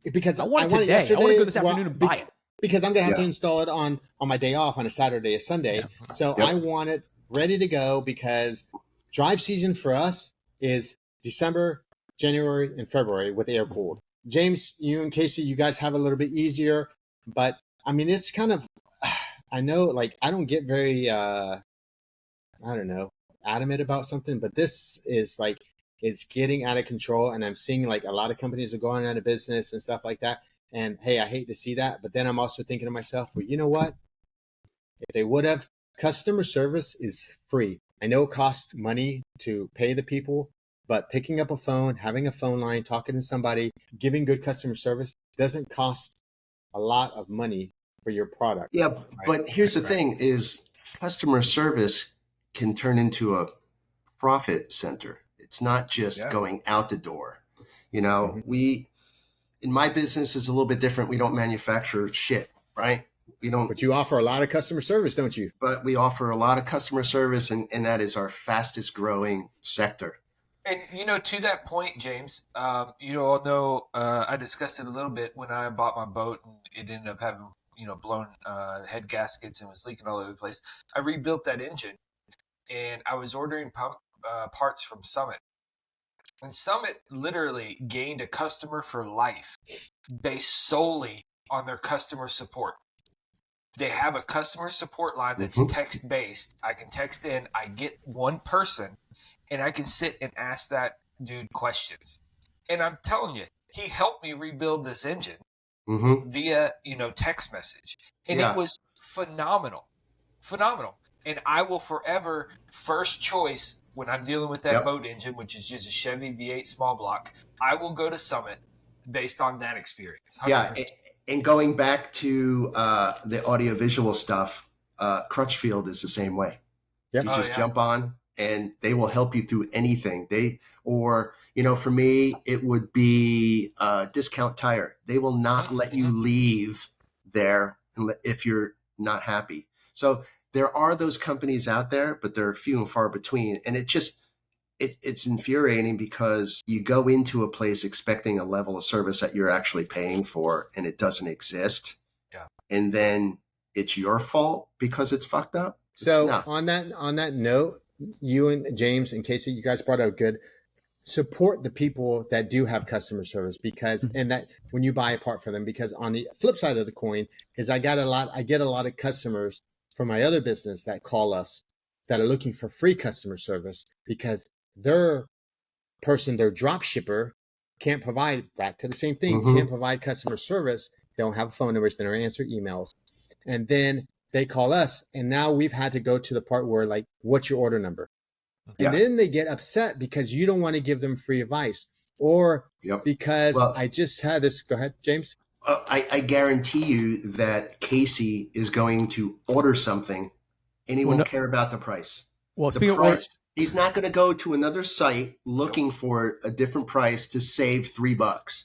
because I want it today. yesterday. I want to go this afternoon and buy it. Because I'm going to have to install it on my day off on a Saturday, a Sunday. Yeah. So I want it ready to go, because drive season for us is December, January, and February with air cooled. James, you and Casey, you guys have a little bit easier, but I mean, it's kind of, I know, like, I don't get very, adamant about something, but this is like, it's getting out of control. And I'm seeing like a lot of companies are going out of business and stuff like that. And hey, I hate to see that. But then I'm also thinking to myself, well, you know what? If they would have, customer service is free. I know it costs money to pay the people, but picking up a phone, having a phone line, talking to somebody, giving good customer service doesn't cost a lot of money for your product. Yeah, but here's the thing is customer service can turn into a profit center. It's not just going out the door. In my business is a little bit different. We don't manufacture shit, right? We don't. But you offer a lot of customer service, don't you? But we offer a lot of customer service, and that is our fastest growing sector. And to that point, James, you all know I discussed it a little bit when I bought my boat and it ended up having blown head gaskets and was leaking all over the place. I rebuilt that engine, and I was ordering parts from Summit, and Summit literally gained a customer for life based solely on their customer support. They have a customer support line that's text based. I can text in, I get one person, and I can sit and ask that dude questions. And I'm telling you, he helped me rebuild this engine via, text message. And it was phenomenal. Phenomenal. And I will forever first choice when I'm dealing with that boat engine, which is just a Chevy V8 small block. I will go to Summit based on that experience. 100%. Yeah. And going back to the audiovisual stuff, Crutchfield is the same way. Yep. You just jump on and they will help you through anything. For me, it would be Discount Tire. They will not let you leave there if you're not happy. So there are those companies out there, but they're few and far between. And it's infuriating because you go into a place expecting a level of service that you're actually paying for and it doesn't exist. Yeah. And then it's your fault because it's fucked up. So on that note, you and James and Casey, you guys brought out good. Support the people that do have customer service and that when you buy a part for them, because on the flip side of the coin is I get a lot of customers from my other business that call us that are looking for free customer service because their drop shipper can't provide, back to the same thing, can't provide customer service. They don't have phone numbers, they don't answer emails. And then they call us, and now we've had to go to the part where like, what's your order number? And then they get upset because you don't want to give them free advice or because I just had this. Go ahead, James. I guarantee you that Casey is going to order something and he won't care about the price. Well, the price, he's not going to go to another site looking for a different price to save $3.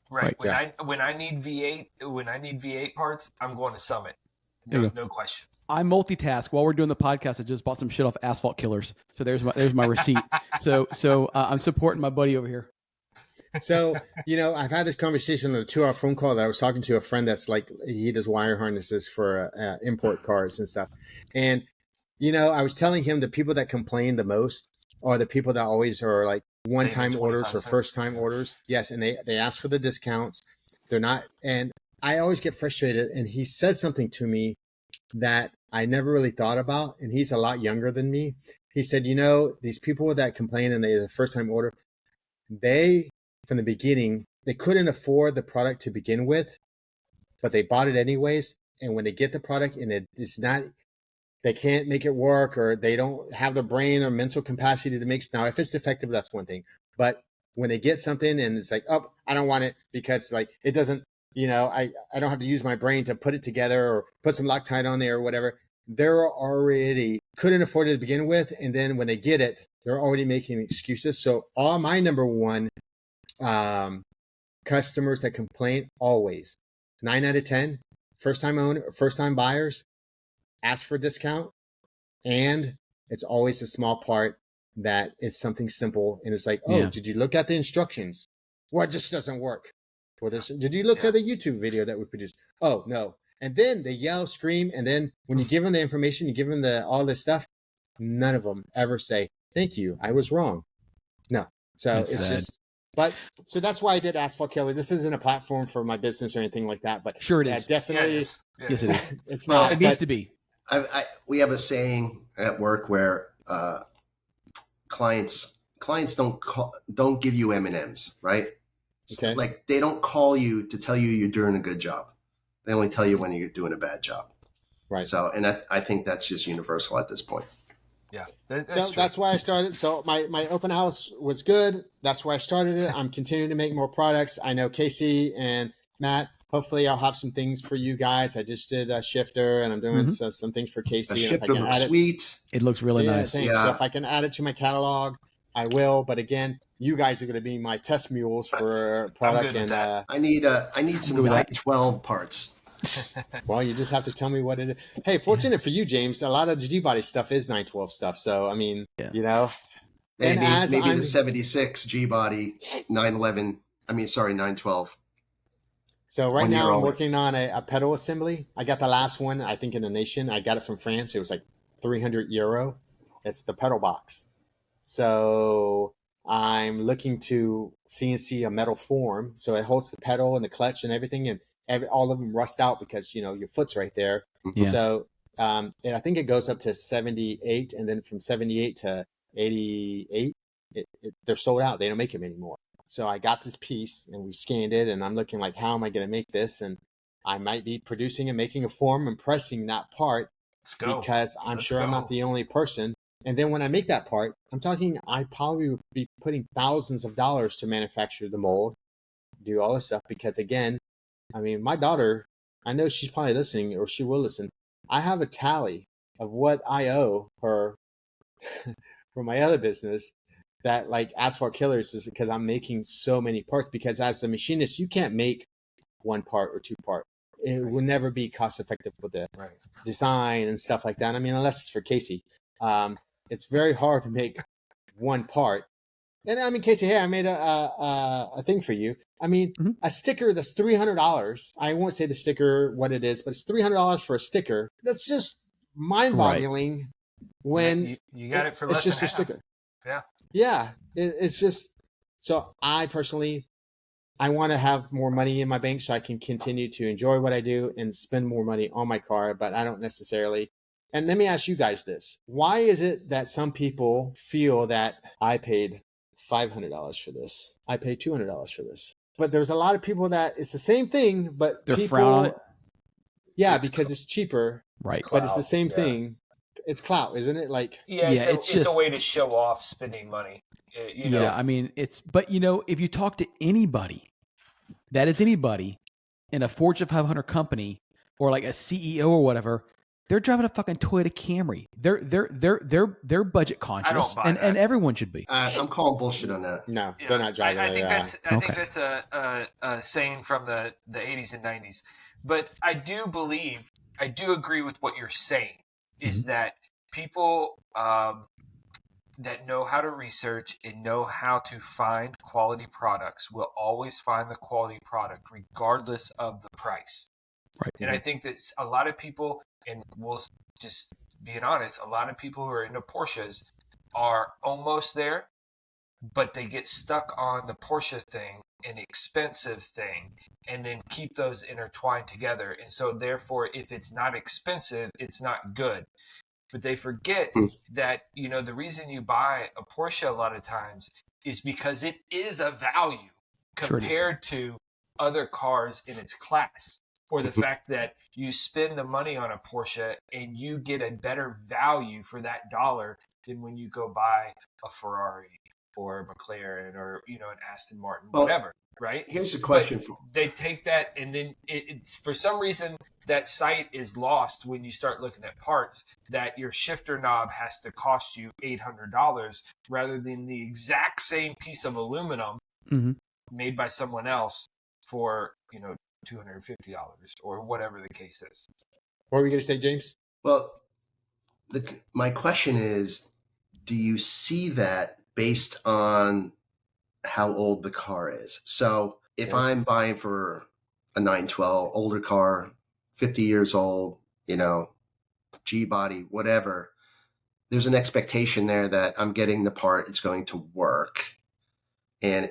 Right. When I need V8 parts, I'm going to Summit. No question. I multitask. While we're doing the podcast, I just bought some shit off Asphalt Killers. So there's my receipt. So I'm supporting my buddy over here. So, I've had this conversation on a 2-hour phone call that I was talking to a friend that's like, he does wire harnesses for import cars and stuff. And, I was telling him the people that complain the most are the people that always are like one-time orders or first-time orders. Yes. And they ask for the discounts. They're not. And I always get frustrated. And he said something to me that I never really thought about, and he's a lot younger than me. He said, these people that complain and they're the first time order, they, from the beginning, they couldn't afford the product to begin with, but they bought it anyways. And when they get the product and it's not, they can't make it work, or they don't have the brain or mental capacity to make, now if it's defective, that's one thing. But when they get something and it's like, oh, I don't want it because like, it doesn't, I don't have to use my brain to put it together or put some Loctite on there or whatever. They're already couldn't afford it to begin with. And then when they get it, they're already making excuses. So all my number one customers that complain always 9 out of 10, first time buyers ask for a discount. And it's always a small part that it's something simple. And it's like, did you look at the instructions? Well, it just doesn't work. Well, did you look at the YouTube video that we produced? Oh, no. And then they yell, scream. And then when you give them the information, you give them all this stuff, none of them ever say, thank you, I was wrong. No. So that's it's sad. So that's why I did Asphalt Killer. This isn't a platform for my business or anything like that, but sure it is. Definitely. Yeah, yes, it is. It's not. It needs to be. We have a saying at work where clients don't give you M&Ms, right? Okay. Like they don't call you to tell you you're doing a good job. They only tell you when you're doing a bad job. Right. So, and I think that's just universal at this point. Yeah. That's why I started. So my open house was good. That's why I started it. I'm continuing to make more products. I know Casey and Matt, hopefully I'll have some things for you guys. I just did a shifter and I'm doing some things for Casey. The shifter looks sweet. It looks really nice. Yeah. So if I can add it to my catalog, I will. But again, you guys are going to be my test mules for product. And I need some 912 parts. Well, you just have to tell me what it is. Hey, fortunate for you, James, a lot of the G-Body stuff is 912 stuff. So, I mean, Maybe the 76 G body 911. 912. So right now I'm working on a pedal assembly. I got the last one, I think, in the nation. I got it from France. It was like €300. It's the pedal box. So I'm looking to CNC a metal form so it holds the pedal and the clutch and everything, and all of them rust out because your foot's right there. Yeah. So and I think it goes up to 78, and then from 78 to 88, they're sold out. They don't make them anymore. So I got this piece and we scanned it, and I'm looking like, how am I going to make this? And I might be producing and making a form and pressing that part because I'm sure I'm not the only person. And then when I make that part, I'm talking, I probably would be putting thousands of dollars to manufacture the mold, do all this stuff. Because again, my daughter, I know she's probably listening, or she will listen. I have a tally of what I owe her for my other business, that like Asphalt Killers, is because I'm making so many parts. Because as a machinist, you can't make one part or two part. It will never be cost effective with the design and stuff like that. Unless it's for Casey. It's very hard to make one part. And Casey, hey, I made a thing for you. A sticker that's $300. I won't say the sticker what it is, but it's $300 for a sticker. That's just mind-boggling. Right. When you got it for less it's just than a sticker. Yeah. It's just, so I personally, I want to have more money in my bank so I can continue to enjoy what I do and spend more money on my car, but I don't necessarily. And let me ask you guys this. Why is it that some people feel that I paid $500 for this, I paid $200 for this? But there's a lot of people that it's the same thing, but they're people, frown on it. Yeah, because it's cheaper. Right. But it's the same thing. It's clout, isn't it? It's a way to show off spending money. But if you talk to anybody, that is anybody in a Fortune 500 company or like a CEO or whatever, they're driving a fucking Toyota Camry. They're budget conscious, and everyone should be. I'm calling bullshit on that. No, they're not driving. I think that's a saying from the 80s and 90s. But I do agree with what you're saying. Is that people that know how to research and know how to find quality products will always find the quality product regardless of the price. Right. And I think that a lot of people, and we'll just being honest, a lot of people who are into Porsches are almost there, but they get stuck on the Porsche thing, an expensive thing, and then keep those intertwined together. And so therefore, if it's not expensive, it's not good. But they forget that, the reason you buy a Porsche a lot of times is because it is a value compared to other cars in its class. Or the fact that you spend the money on a Porsche and you get a better value for that dollar than when you go buy a Ferrari or a McLaren or, an Aston Martin, whatever. Right? Here's a question. They take that, and then it's for some reason that sight is lost when you start looking at parts, that your shifter knob has to cost you $800 rather than the exact same piece of aluminum made by someone else for, $250 or whatever the case is. What were you going to say, James? Well, my question is, do you see that based on how old the car is? So if I'm buying for a 912, older car, 50 years old, G body, whatever, there's an expectation there that I'm getting the part, it's going to work, and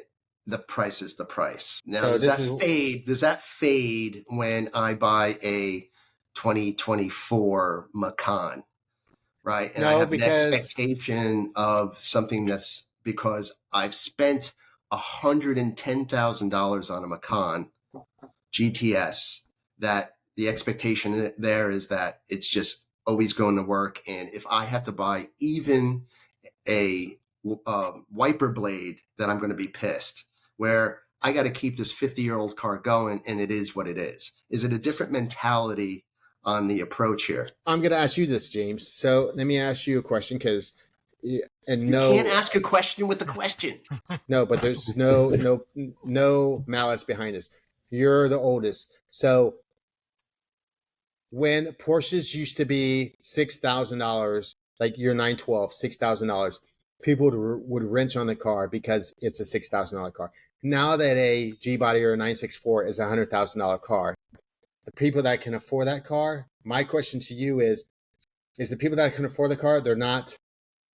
the price is the price. Now, does that fade when I buy a 2024 Macan, right? And I have an expectation of something that's, because I've spent $110,000 on a Macan GTS, that the expectation there is that it's just always going to work. And if I have to buy even a wiper blade, then I'm going to be pissed, where I got to keep this 50-year-old car going, and it is what it is. Is it a different mentality on the approach here? I'm going to ask you this, James. So let me ask you a question, because you can't ask a question with a question. No, but there's no malice behind this. You're the oldest. So when Porsches used to be $6,000, like your 912, $6,000, people would wrench on the car because it's a $6,000 car. Now that a G-Body or a 964 is a $100,000 car, the people that can afford that car, my question to you is the people that can afford the car, they're not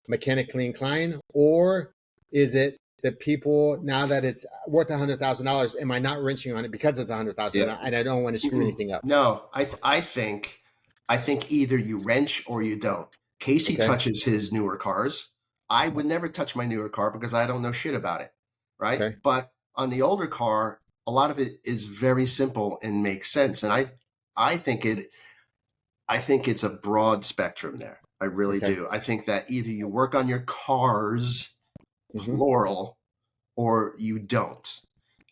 mechanically inclined, or is it the people, now that it's worth $100,000, am I not wrenching on it because it's $100,000 and I don't want to screw anything up? No, I think either you wrench or you don't. Casey touches his newer cars. I would never touch my newer car because I don't know shit about it, right? Okay. But on the older car, a lot of it is very simple and makes sense, and I think it's a broad spectrum there. I really do. I think that either you work on your cars, plural, or you don't.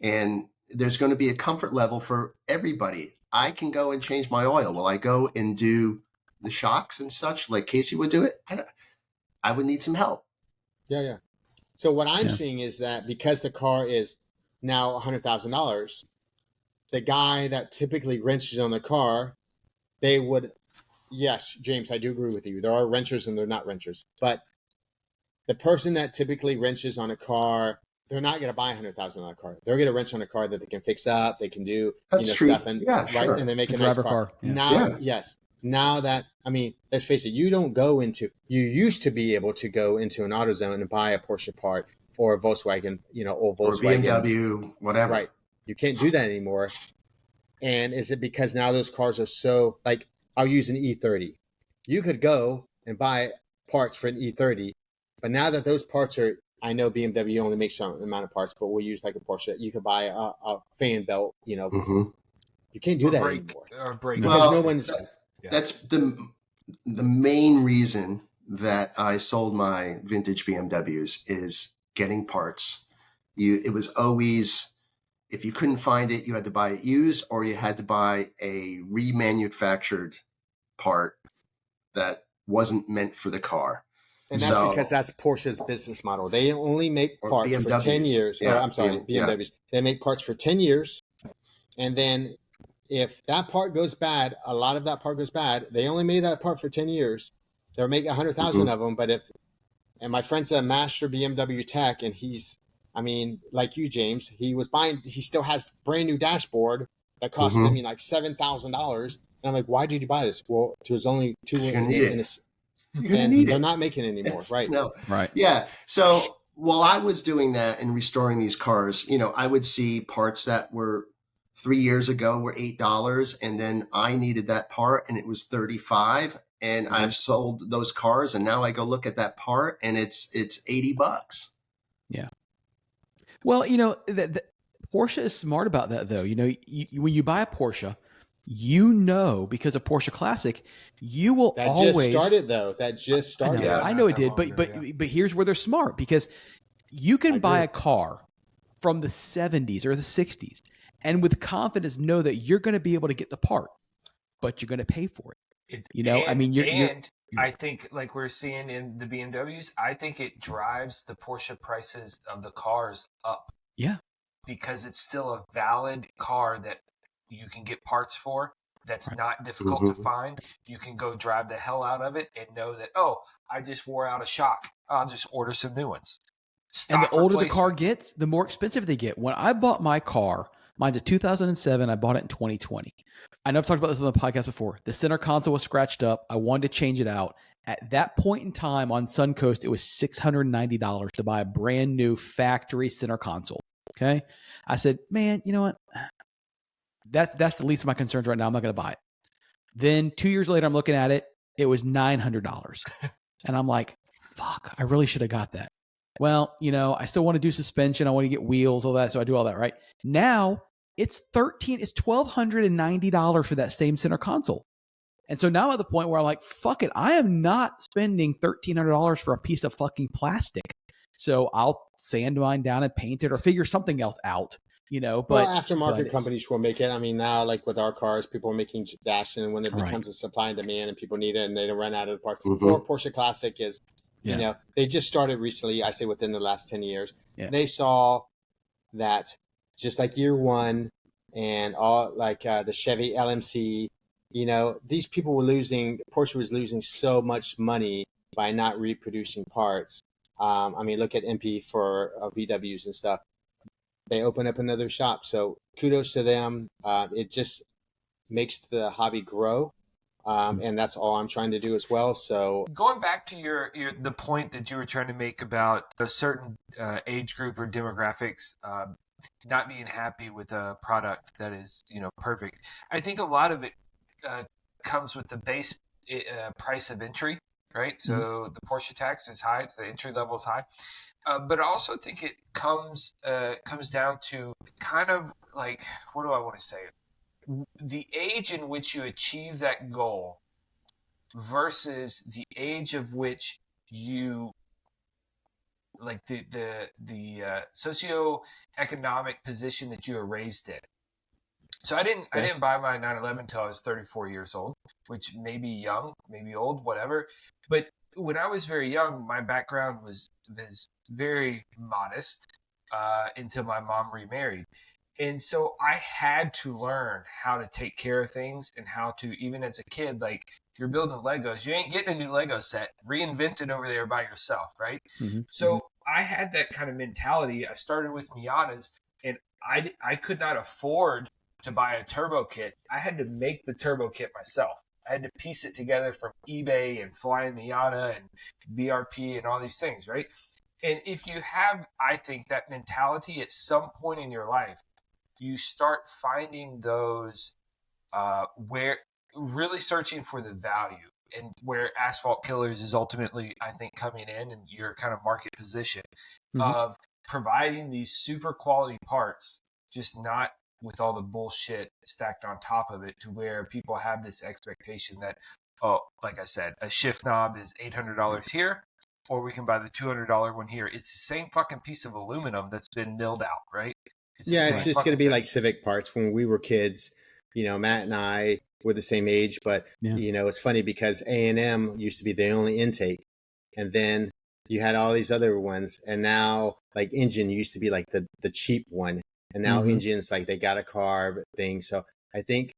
And there's going to be a comfort level for everybody. I can go and change my oil. Will I go and do the shocks and such like Casey would do it? I would need some help. Yeah. So what I'm seeing is that because the car is now $100,000, the guy that typically wrenches on the car, they would, yes, James, I do agree with you. There are wrenchers and they're not wrenchers. But the person that typically wrenches on a car, they're not going to buy a $100,000 car. They're going to wrench on a car that they can fix up, they can do stuff, and sure. and they make a nice car. Now that, I mean, let's face it, you used to be able to go into an AutoZone and buy a Porsche part or a Volkswagen, or Volkswagen, or BMW, whatever. Right. You can't do that anymore. And is it because now those cars are so, like, I'll use an E30. You could go and buy parts for an E30, but now that those parts are, I know BMW only makes some amount of parts, but we'll use like a Porsche. You could buy a fan belt, You can't do that anymore. Or brake. Well, no one's. That's the main reason that I sold my vintage BMWs is getting parts. It was always, if you couldn't find it, you had to buy it used, or you had to buy a remanufactured part that wasn't meant for the car. And that's because that's Porsche's business model. They only make parts for 10 years. BMWs. Yeah. They make parts for 10 years. And then if that part goes bad, a lot of that part goes bad. They only made that part for 10 years. They'll make 100,000 of them. And my friend's a master BMW tech, and he's, I mean, like you, James, he still has brand new dashboard that cost him like $7,000. And I'm like, why did you buy this? Well, it was only two in and they're not making it anymore. Right. No. Right. Yeah. So while I was doing that and restoring these cars, I would see parts that were 3 years ago were $8, and then I needed that part and it was $35, and I've sold those cars, and now I go look at that part and it's $80. Yeah. Well, Porsche is smart about that, though. When you buy a Porsche, because of Porsche Classic, you will always. That just started. I know it did, but here's where they're smart, because you can buy a car from the 70s or the 60s and with confidence know that you're going to be able to get the part, but you're going to pay for it. I think, like we're seeing in the BMWs, I think it drives the Porsche prices of the cars up. Yeah. Because it's still a valid car that you can get parts for, that's not difficult to find. You can go drive the hell out of it and know that, I just wore out a shock. I'll just order some new ones. And the older the car gets, the more expensive they get. When I bought my car, mine's a 2007. I bought it in 2020. I know I've talked about this on the podcast before. The center console was scratched up. I wanted to change it out. At that point in time on Suncoast, it was $690 to buy a brand new factory center console. Okay. I said, man, you know what? That's the least of my concerns right now. I'm not going to buy it. Then 2 years later, I'm looking at it. It was $900. And I'm like, fuck, I really should have got that. Well, I still want to do suspension. I want to get wheels, all that. So I do all that, right? Now it's $1,290 for that same center console. And so now I'm at the point where I'm like, fuck it. I am not spending $1,300 for a piece of fucking plastic. So I'll sand mine down and paint it or figure something else out, but aftermarket companies will make it. I mean, now, like with our cars, people are making dash, and when it becomes a supply and demand and people need it and they don't run out of the parts. Or Porsche Classic is, they just started recently, I say within the last 10 years. They saw that just like year one and all like the Chevy LMC, these people were Porsche was losing so much money by not reproducing parts. I mean, look at MP for VWs and stuff. They open up another shop. So kudos to them. It just makes the hobby grow. And that's all I'm trying to do as well. So going back to the point that you were trying to make about a certain age group or demographics not being happy with a product that is perfect, I think a lot of it comes with the base price of entry, right? So the Porsche tax is high, it's the entry level is high. But I also think it comes down to kind of like, what do I want to say? The age in which you achieve that goal versus the age of which you like the socioeconomic position that you were raised in. So I didn't buy my 911 until I was 34 years old, which may be young, maybe old, whatever. But when I was very young, my background was very modest until my mom remarried. And so I had to learn how to take care of things and how to, even as a kid, like you're building Legos, you ain't getting a new Lego set, reinvent it over there by yourself, right? So I had that kind of mentality. I started with Miatas, and I could not afford to buy a turbo kit. I had to make the turbo kit myself. I had to piece it together from eBay and Flying Miata and BRP and all these things, right? And if you have, I think, that mentality at some point in your life, you start finding those where really searching for the value, and where Asphalt Killers is ultimately, I think, coming in and your kind of market position of providing these super quality parts, just not with all the bullshit stacked on top of it, to where people have this expectation that, oh, like I said, a shift knob is $800 here, or we can buy the $200 one here. It's the same fucking piece of aluminum that's been milled out, right? It's just going to be like Civic parts. When we were kids, Matt and I were the same age, but it's funny because A&M used to be the only intake, and then you had all these other ones, and now like engine used to be like the cheap one, and now engines, like they got a carb thing. So I think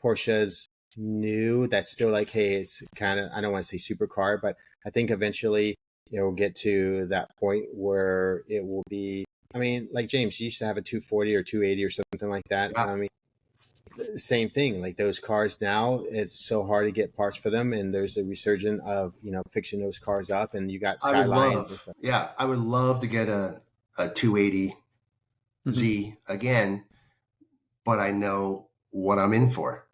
Porsche's new. That's still like, hey, it's kind of, I don't want to say supercar, but I think eventually it will get to that point where it will be. I mean, like James, you used to have a 240 or 280 or something like that. Yeah. I mean, same thing. Like those cars now, it's so hard to get parts for them, and there's a resurgence of fixing those cars up, and you got Skylines and stuff. Yeah, I would love to get a 280 Z again, but I know what I'm in for,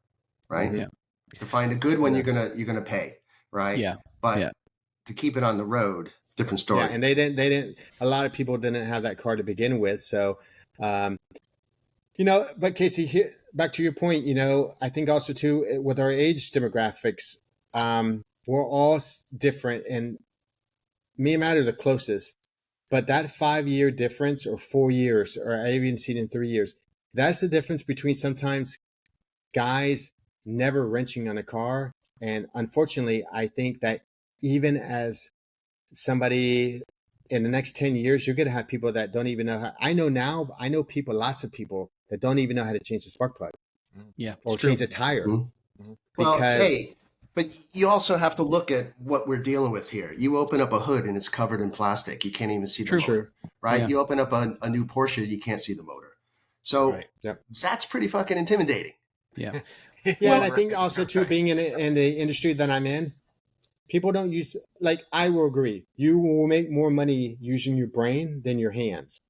right? Yeah. To find a good one, you're gonna pay, right? Yeah. But to keep it on the road, different story. Yeah, and they didn't. A lot of people didn't have that car to begin with, so. But Casey, here, back to your point, I think also too, with our age demographics, we're all different, and me and Matt are the closest, but that 5-year difference, or 4 years, or I even seen it in 3 years, that's the difference between sometimes guys never wrenching on a car. And unfortunately, I think that even as somebody in the next 10 years, you're going to have people that don't even know how. I know people, lots of people that don't even know how to change the spark plug. Yeah. Or change a tire. Well, hey, but you also have to look at what we're dealing with here. You open up a hood and it's covered in plastic. You can't even see the motor, right? Yeah. You open up a new Porsche, you can't see the motor. So that's pretty fucking intimidating. Yeah. Yeah, and I think also too, being in the industry that I'm in, people don't use, like, I will agree, you will make more money using your brain than your hands.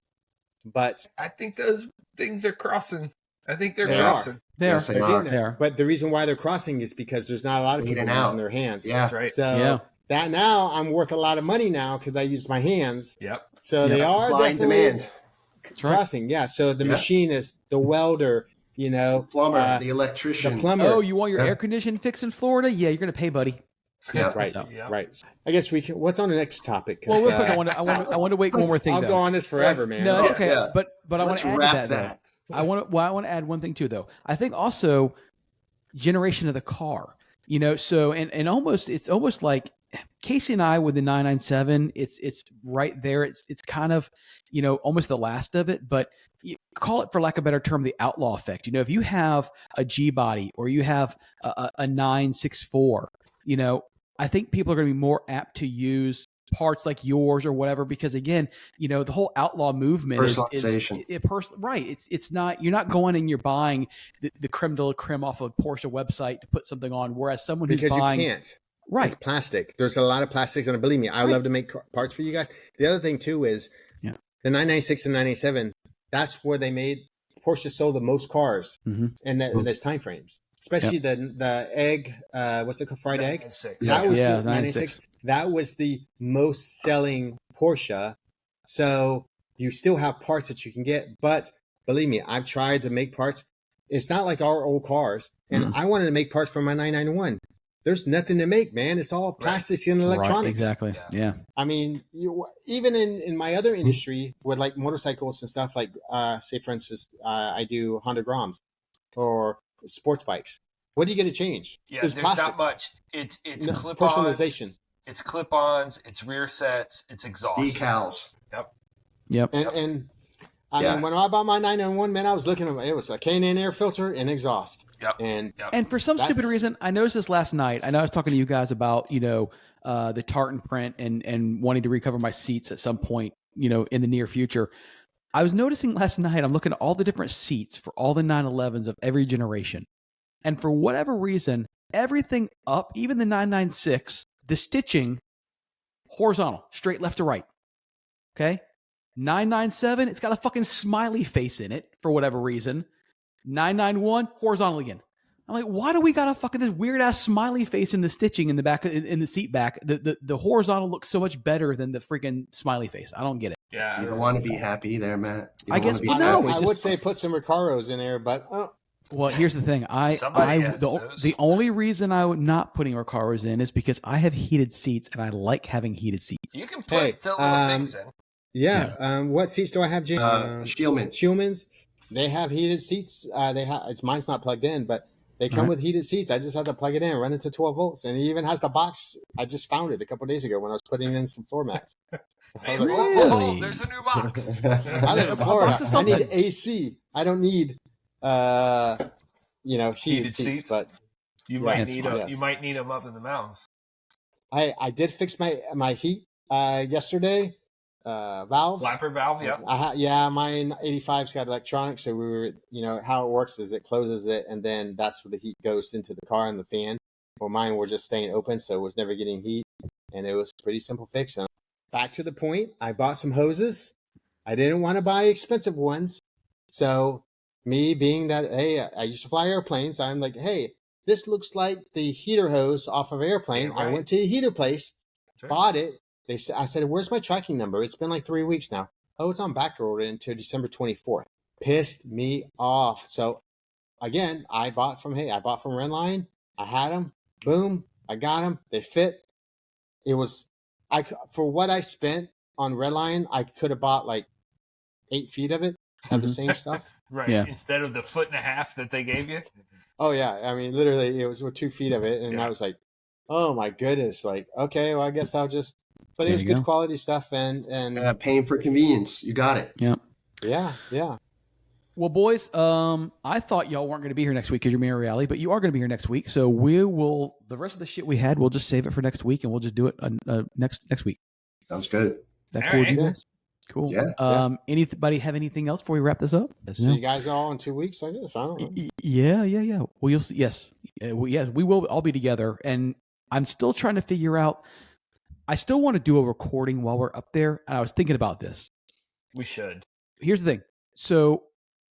But I think those things are crossing. I think they're crossing. They are. But the reason why they're crossing is because there's not a lot of people using their hands. Yeah. That's right. So that now I'm worth a lot of money now because I use my hands. Yep. So they are supply and demand. Crossing. Yeah. So the machinist, the welder, plumber, the electrician, the plumber. Oh, you want your air conditioning fixed in Florida? Yeah, you're going to pay, buddy. Yeah. Right. So. Right. I guess we can. What's on the next topic? Well, real quick, I want to wait one more thing. I'll go on this forever, man. No, it's okay. Yeah. But I want to add that. I want to add one thing too, though. I think also generation of the car. So and almost it's almost like Casey and I with the 997. It's right there. It's kind of almost the last of it, but you call it, for lack of a better term, the outlaw effect. If you have a G body or you have a 964, I think people are going to be more apt to use parts like yours or whatever, because again, the whole outlaw movement personalization. Right. It's not, you're not going and you're buying the creme de la creme off a Porsche website to put something on. Whereas someone who's buying, you can't. Right. It's plastic. There's a lot of plastics, and believe me, I love to make parts for you guys. The other thing too is the 996 and 997. That's where they made Porsche sold the most cars, and there's time frames, especially the egg. What's it called? Fried egg. That was the 996. That was the most selling Porsche. So you still have parts that you can get, but believe me, I've tried to make parts. It's not like our old cars, and I wanted to make parts for my 991. There's nothing to make, man. It's all plastics and electronics. Right, exactly. Yeah. I mean, even in my other industry with like motorcycles and stuff, like say for instance, I do Honda Groms or sports bikes. What are you going to change? Yeah, there's not much. It's clip-ons. Personalization. It's clip-ons. It's rear sets. It's exhaust. Decals. Yep. And I mean, when I bought my 991, man, I was looking at it was a K&N air filter and exhaust. Yep. And for some stupid reason, I noticed this last night. I know I was talking to you guys about, the tartan print and wanting to recover my seats at some point, in the near future. I was noticing last night, I'm looking at all the different seats for all the 911s of every generation. And for whatever reason, everything up, even the 996, the stitching, horizontal, straight left to right. Okay? 997, it's got a fucking smiley face in it for whatever reason. 991, horizontal again. I'm like, why do we got a fucking this weird ass smiley face in the stitching in the back, in the seat back? The horizontal looks so much better than the freaking smiley face. I don't get it. Yeah, you don't want to be happy there, Matt. I guess I would say put some Recaros in there, but well, here's the thing. The only reason I would not putting Recaros in is because I have heated seats and I like having heated seats. You can put the little things in. Yeah. What seats do I have, Jim? Schulman's. They have heated seats. Mine's not plugged in, but they come with heated seats. I just have to plug it in, run it to 12 volts, and it even has the box. I just found it a couple of days ago when I was putting in some floor mats. Really? There's a new box. I live in Florida. I need AC. I don't need heated seats. But you might need them. You might need them up in the mountains. I did fix my heat yesterday. Valves, flapper valve. Yeah. Mine 85's got electronics, so we were, how it works is it closes it, and then that's where the heat goes into the car and the fan. Well, mine were just staying open, so it was never getting heat, and it was a pretty simple fix. And back to the point, I bought some hoses. I didn't want to buy expensive ones, so me being that, hey, I used to fly airplanes, I'm like, hey, this looks like the heater hose off of an airplane. Yeah, right. I went to a heater place, bought it. I said, where's my tracking number? It's been like 3 weeks now. Oh, it's on back order until December 24th. Pissed me off. So again, I bought from Redline. I had them. Boom. I got them. They fit. It was, for what I spent on Redline, I could have bought like 8 feet of it, of the same stuff. Right. Yeah. Instead of the 1.5 feet that they gave you. Oh yeah. I mean, literally it was with 2 feet of it. And I was like, oh my goodness. Like, okay, well, I guess I'll just, but it was good quality stuff and paying for convenience. You got it. Yeah. Well, boys, I thought y'all weren't going to be here next week because you're Mirror Rally, but you are going to be here next week. So we will, the rest of the shit we had, we'll just save it for next week and we'll just do it next week. Sounds good. Is that cool with you guys? Cool. Yeah. Anybody have anything else before we wrap this up? See you guys all in 2 weeks, I guess. I don't know. Yeah. Well, you'll see. Yes. We will all be together. And I'm still trying to figure out, I still want to do a recording while we're up there. And I was thinking about this. We should. Here's the thing. So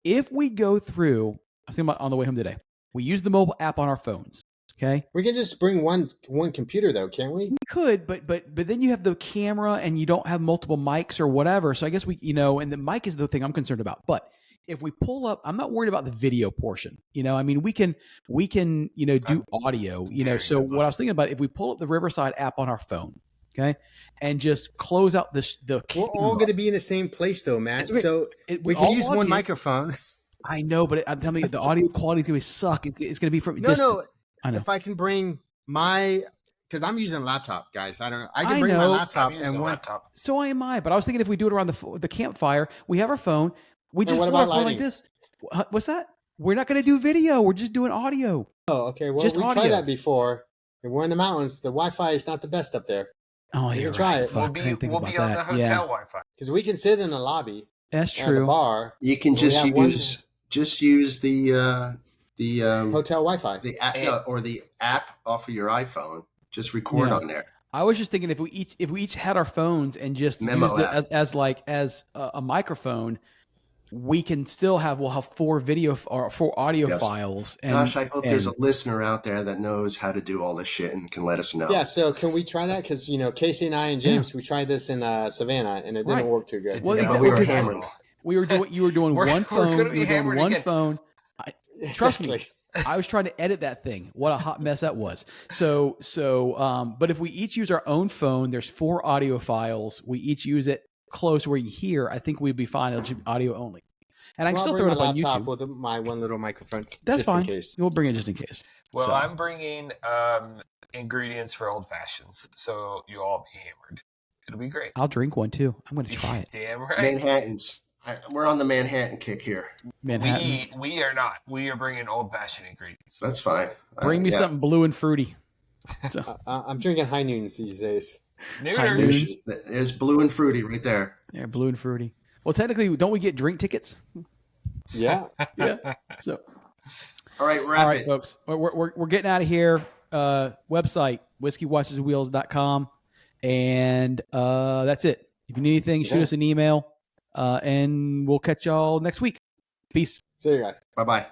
if we go through, I was thinking about on the way home today, we use the mobile app on our phones. Okay. We can just bring one computer though, can't we? We could, but then you have the camera and you don't have multiple mics or whatever. So I guess and the mic is the thing I'm concerned about. But if we pull up, I'm not worried about the video portion. I mean, we can, do audio, so what I was thinking about, if we pull up the Riverside app on our phone, okay, and just close out the camera. We're all going to be in the same place though, Matt. So we can use one microphone. I know, but I'm telling you, the audio quality is going to suck. It's going to be from No, I know. If I can bring because I'm using a laptop, guys. I don't know. I can bring my laptop and one. Laptop. So am I. But I was thinking if we do it around the campfire, we have our phone. We just hold our phone like this. What's that? We're not going to do video. We're just doing audio. Oh, okay. Well, we tried that before. We're in the mountains. The Wi-Fi is not the best up there. Oh, We you're can try right. it. Fuck, We'll be on the hotel Wi-Fi. Because we can sit in the lobby. That's At the true. bar. You can just use the hotel Wi-Fi. the app off of your iPhone. Just record on there. I was just thinking if we each had our phones and just used it as a microphone, we can still we'll have 4 video or 4 audio files. And, gosh, I hope there's a listener out there that knows how to do all this shit and can let us know. Yeah, so can we try that? Because Casey and I and James, we tried this in Savannah and it didn't work too good. Well, we were hammered. You were doing one phone. You were doing one phone. Trust me. I was trying to edit that thing. What a hot mess that was. But if we each use our own phone, there's 4 audio files. We each use it close where you hear. I think we'd be fine. It'll be audio only. And I can still throw it up on YouTube with my one little microphone. That's fine. In case. We'll bring it just in case. Well, I'm bringing ingredients for old fashions, so you'll all be hammered. It'll be great. I'll drink one too. I'm going to try it. Damn right. Manhattans. We're on the Manhattan kick here. Manhattans. We are not. We are bringing old-fashioned ingredients. That's fine. Bring me something blue and fruity. So. I'm drinking High Noons these days. Nooners. There's blue and fruity right there. Yeah, blue and fruity. Well, technically, don't we get drink tickets? Yeah. Yeah. So. All right, all right, folks. We're getting out of here. Website, whiskeywatcheswheels.com. And that's it. If you need anything, shoot us an email. And we'll catch y'all next week. Peace. See you guys. Bye-bye.